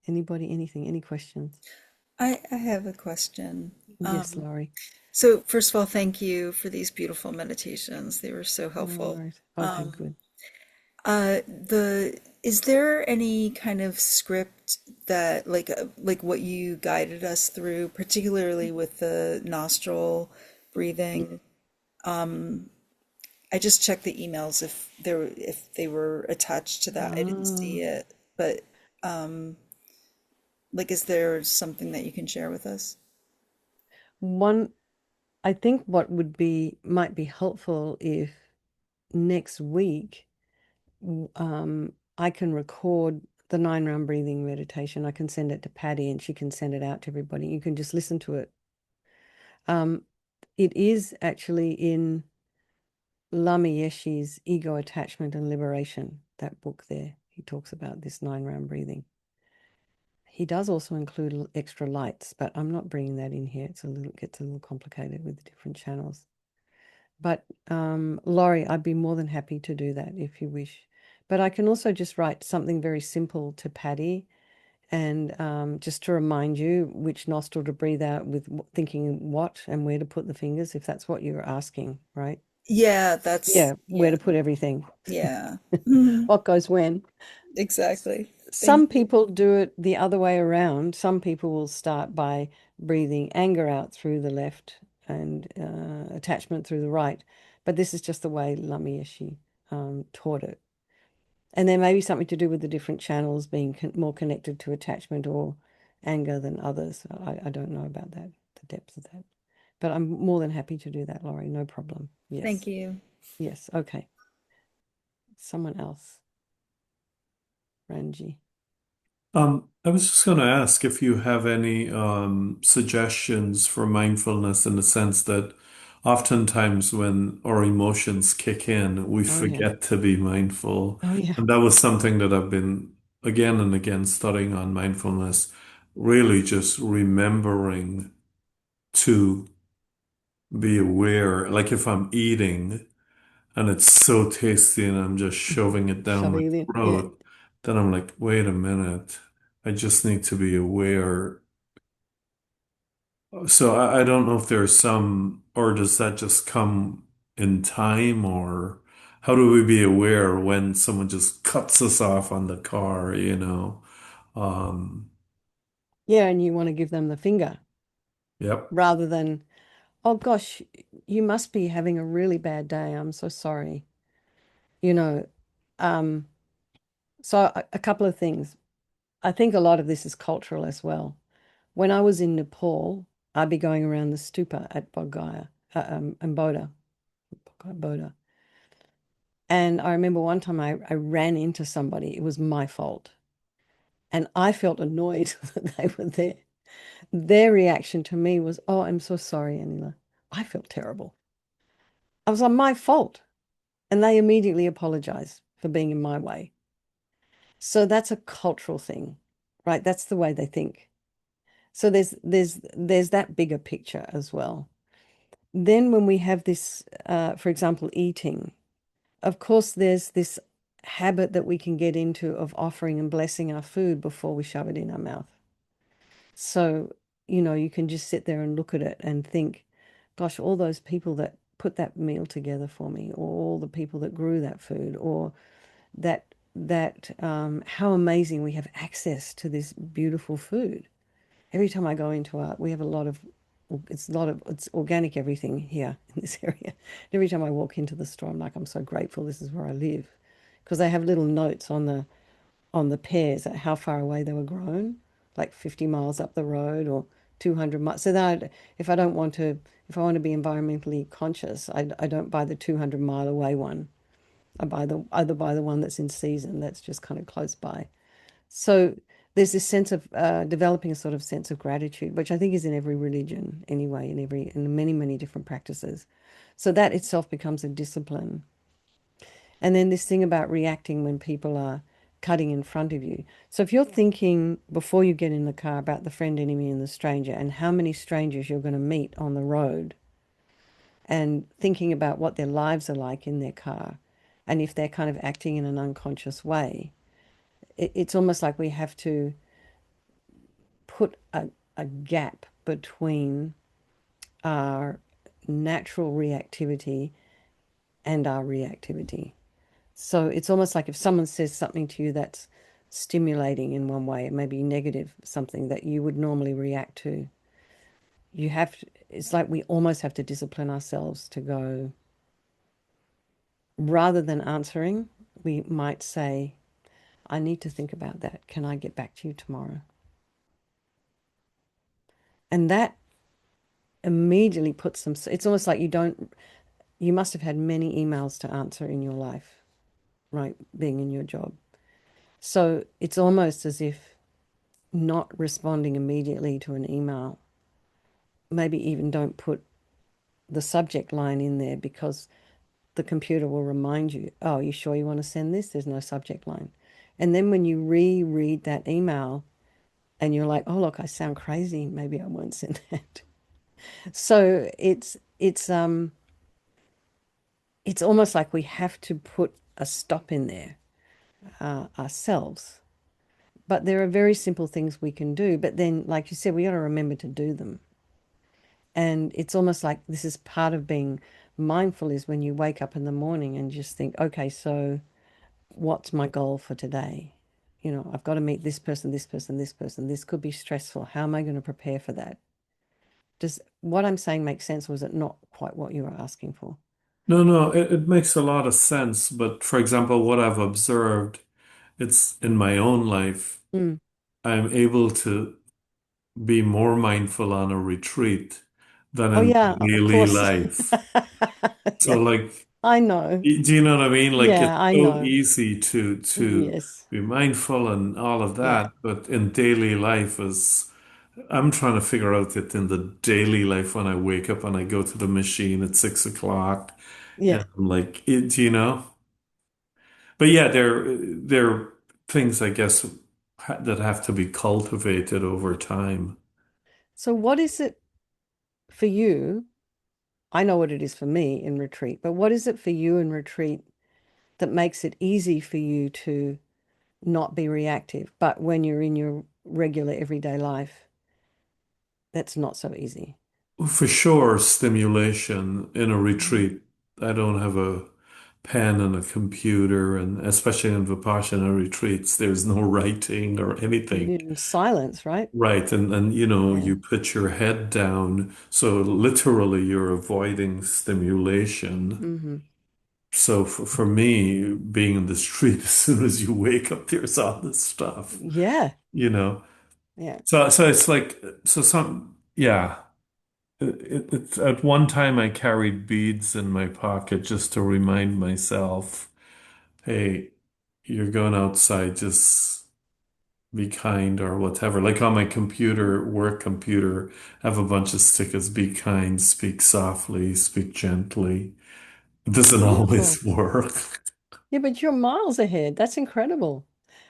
Anybody, anything, any questions? I have a question. Yes, Laurie. So first of all, thank you for these beautiful meditations. They were so No helpful. worries. Okay, good. The is there any kind of script that like what you guided us through, particularly with the nostril breathing? I just checked the emails if they were attached to that. I didn't Ah, see it, but like, is there something that you can share with us? one, I think what might be helpful if next week I can record the 9 round breathing meditation. I can send it to Patty and she can send it out to everybody. You can just listen to it. Um, it is actually in Lama Yeshe's Ego Attachment and Liberation, that book there. He talks about this 9 round breathing. He does also include extra lights, but I'm not bringing that in here. Gets a little complicated with the different channels. But Laurie, I'd be more than happy to do that if you wish. But I can also just write something very simple to Patty and just to remind you which nostril to breathe out with, thinking what and where to put the fingers, if that's what you're asking, right? Yeah, Yeah, where yeah, to put everything, yeah. Mhm. what goes when. Exactly. Thank Some people do it the other way around. Some people will start by breathing anger out through the left and attachment through the right. But this is just the way Lama Yeshe taught it. And there may be something to do with the different channels being more connected to attachment or anger than others. I don't know about that, the depth of that. But I'm more than happy to do that, Laurie. No problem. thank Yes. you. Yes. Okay. Someone else. Ranji. I was just going to ask if you have any suggestions for mindfulness in the sense that oftentimes when our emotions kick in, we Oh, yeah. forget to be mindful. Oh, yeah. And that was something that I've been again and again studying on mindfulness, really just remembering to be aware. Like if I'm eating and it's so tasty and I'm just shoving it down my Shoving it in. Yeah. throat, then I'm like, wait a minute. I just need to be aware. So I don't know if there's some, or does that just come in time, or how do we be aware when someone just cuts us off on the car, you know? Um, Yeah. And you want to give them the finger yep. rather than, oh gosh, you must be having a really bad day. I'm so sorry. You know, um, so a couple of things. I think a lot of this is cultural as well. When I was in Nepal, I'd be going around the stupa at Bodh and Bodha. And I remember one time I ran into somebody. It was my fault. And I felt annoyed that they were there. Their reaction to me was, "Oh, I'm so sorry, Anila. I felt terrible. I was on my fault." And they immediately apologize for being in my way. So that's a cultural thing, right? That's the way they think. So there's that bigger picture as well. Then when we have this, for example, eating, of course, there's this habit that we can get into of offering and blessing our food before we shove it in our mouth. So, you can just sit there and look at it and think, gosh, all those people that put that meal together for me, or all the people that grew that food, or that how amazing we have access to this beautiful food. Every time I go into we have it's organic everything here in this area. Every time I walk into the store, I'm like, I'm so grateful this is where I live, because they have little notes on the pears at how far away they were grown, like 50 miles up the road or 200 miles. So that if I don't want to, if I want to be environmentally conscious, I don't buy the 200-mile away one. I either buy the one that's in season, that's just kind of close by. So there's this sense of developing a sort of sense of gratitude, which I think is in every religion anyway, in many, many different practices. So that itself becomes a discipline. And then this thing about reacting when people are cutting in front of you. So if you're thinking before you get in the car about the friend, enemy, and the stranger, and how many strangers you're going to meet on the road, and thinking about what their lives are like in their car, and if they're kind of acting in an unconscious way, it's almost like we have to put a gap between our natural reactivity and our reactivity. So it's almost like if someone says something to you that's stimulating in one way, it may be negative, something that you would normally react to. It's like we almost have to discipline ourselves to go, rather than answering, we might say, I need to think about that. Can I get back to you tomorrow? And that immediately puts them, it's almost like you must have had many emails to answer in your life, right? Being in your job. So it's almost as if not responding immediately to an email, maybe even don't put the subject line in there, because the computer will remind you, oh, you sure you want to send this? There's no subject line. And then when you reread that email and you're like, oh, look, I sound crazy, maybe I won't send that. So it's almost like we have to put a stop in there ourselves. But there are very simple things we can do. But then, like you said, we got to remember to do them. And it's almost like this is part of being mindful, is when you wake up in the morning and just think, okay, so what's my goal for today? I've got to meet this person, this person, this person. This could be stressful. How am I going to prepare for that? Does what I'm saying make sense, or is it not quite what you were asking for? No, no, it makes a lot of sense. But for example, what I've observed, it's in my own life, Mm. I'm able to be more mindful on a retreat than Oh, in yeah, of daily course. life. So Yeah, like, I know. do you know what I mean? Like it's Yeah, I so know. easy to Yes. be mindful and all of Yeah. that, but in daily life is I'm trying to figure out that in the daily life when I wake up and I go to the machine at 6 o'clock Yeah. and I'm like it. But yeah, there are things I guess that have to be cultivated over time. So what is it for you? I know what it is for me in retreat, but what is it for you in retreat that makes it easy for you to not be reactive, but when you're in your regular everyday life, that's not so easy? For sure, stimulation in a Mhm. retreat. I don't have a pen and a computer, and especially in Vipassana retreats, there's no writing or anything. In silence, right? Right, and Yeah. you put your head down, so literally you're avoiding stimulation. Hmm. So for me, being in the street, as soon as you wake up, there's all this stuff, Yeah. you know. Yeah. So it's like yeah. It's at one time I carried beads in my pocket just to remind myself, hey, you're going outside, just be kind or whatever. Like on my computer, work computer, I have a bunch of stickers, be kind, speak softly, speak gently. It doesn't Beautiful. always work. Yeah, but you're miles ahead. That's incredible.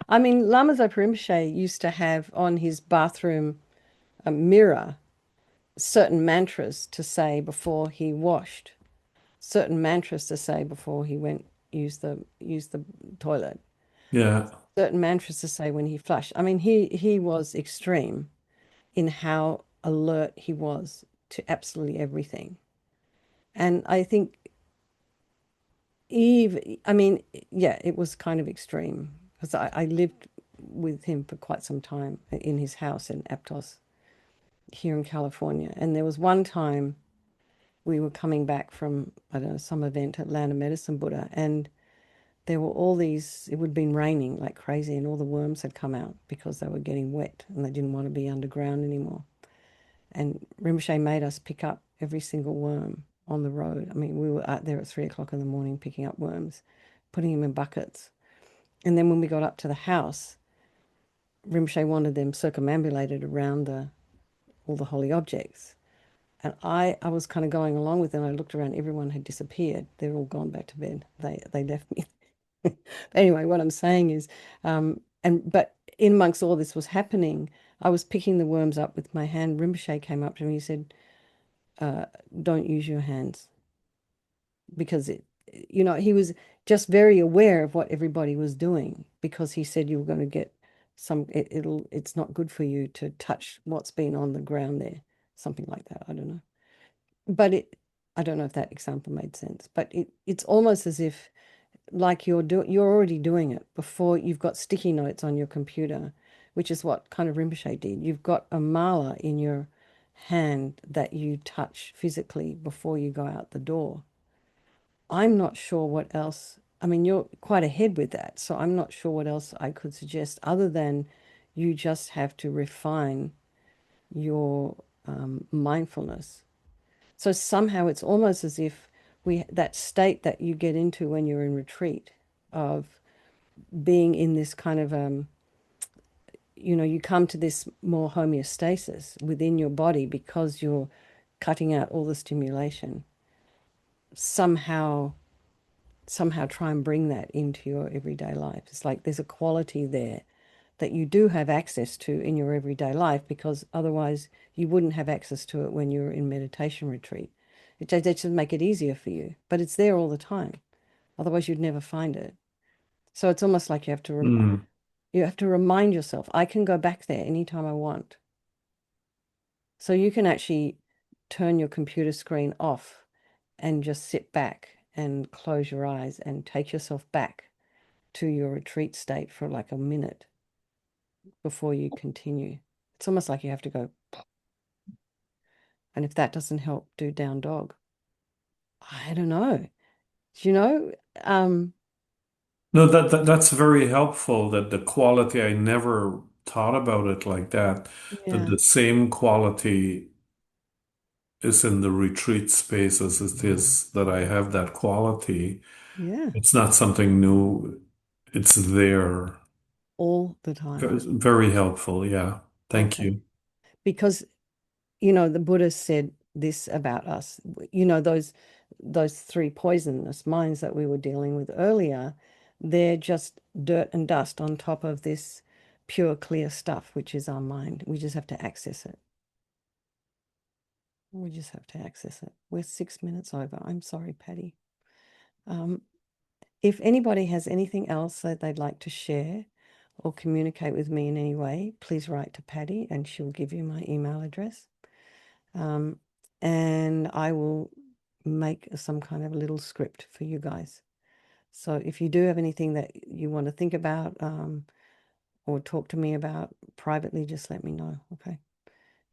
I mean, Lama Rinpoche used to have on his bathroom mirror certain mantras to say before he washed, certain mantras to say before he went use the toilet, Yeah. certain mantras to say when he flushed. I mean, he was extreme in how alert he was to absolutely everything. And I think Eve, I mean, yeah, it was kind of extreme because I lived with him for quite some time in his house in Aptos here in California. And there was one time we were coming back from, I don't know, some event at Land of Medicine Buddha, and there were all these, it would have been raining like crazy, and all the worms had come out because they were getting wet and they didn't want to be underground anymore. And Rinpoche made us pick up every single worm on the road. I mean, we were out there at 3 o'clock in the morning picking up worms, putting them in buckets. And then when we got up to the house, Rinpoche wanted them circumambulated around all the holy objects. And I was kind of going along with it. And I looked around, everyone had disappeared. They're all gone back to bed. They left me. Anyway, what I'm saying is, but in amongst all this was happening, I was picking the worms up with my hand. Rinpoche came up to me. He said, uh, "Don't use your hands," because he was just very aware of what everybody was doing because he said you were going to get it's not good for you to touch what's been on the ground there, something like that. I don't know, but I don't know if that example made sense, but it's almost as if like you're already doing it before you've got sticky notes on your computer, which is what kind of Rinpoche did. You've got a mala in your hand that you touch physically before you go out the door. I'm not sure what else. I mean, you're quite ahead with that, so I'm not sure what else I could suggest other than you just have to refine your mindfulness. So somehow it's almost as if that state that you get into when you're in retreat of being in this kind of you come to this more homeostasis within your body because you're cutting out all the stimulation. Somehow try and bring that into your everyday life. It's like there's a quality there that you do have access to in your everyday life because otherwise you wouldn't have access to it when you're in meditation retreat. It just make it easier for you, but it's there all the time. Otherwise you'd never find it. So it's almost like Mm. you have to remind yourself, I can go back there anytime I want. So you can actually turn your computer screen off and just sit back and close your eyes and take yourself back to your retreat state for like a minute before you continue. It's almost like you have to go, and if that doesn't help, do down dog. I don't know. Do you know? Um, No, that's very helpful that the quality, I never thought about it like that. That yeah, the same quality is in the retreat spaces as it is that I have that quality. yeah, It's not something new. It's there. all the time. Very helpful. Yeah. Thank Okay. you. Because the Buddha said this about us. Those three poisonous minds that we were dealing with earlier, they're just dirt and dust on top of this pure, clear stuff, which is our mind. We just have to access it. We just have to access it. We're 6 minutes over. I'm sorry, Patty. Um, if anybody has anything else that they'd like to share or communicate with me in any way, please write to Patty and she'll give you my email address. Um, and I will make some kind of little script for you guys. So if you do have anything that you want to think about or talk to me about privately, just let me know. Okay.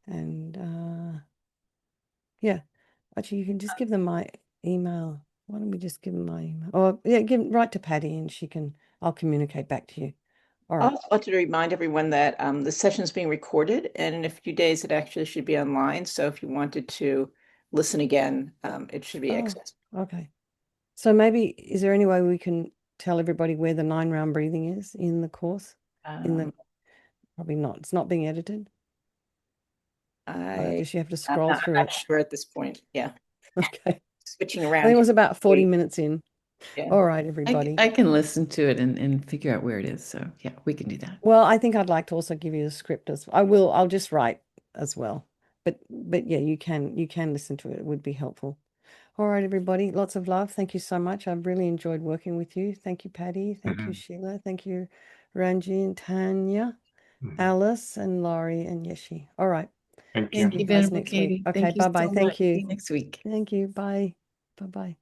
And yeah, actually, you can just give them my email. Why don't we just give them my email? Or yeah, write to Patty and I'll communicate back to you. All I right. also wanted to remind everyone that the session is being recorded, and in a few days it actually should be online. So if you wanted to listen again, it should be Oh, accessible. okay. So maybe, is there any way we can tell everybody where the 9 round breathing is in the course? In the Um, Probably not. It's not being edited. Does she have to I'm scroll not, I'm through not it? sure at this point. Yeah. Okay. Switching I around think it here. was about 40 minutes in. Yeah. All right, everybody. I can listen to it and figure out where it is. So yeah, we can do that. Well, I think I'd like to also give you the script as I will. I'll just write as well. But yeah, you can listen to it. It would be helpful. All right, everybody. Lots of love. Thank you so much. I've really enjoyed working with you. Thank you, Patty. Thank you, Sheila. Thank you, Ranji and Tanya, Alice and Laurie and Yeshi. All right. Thank See Thank you. you you, guys Venerable next week. Katie. Okay, Thank you bye-bye. so much. Thank you. See you next week. Thank you. Bye. Bye-bye.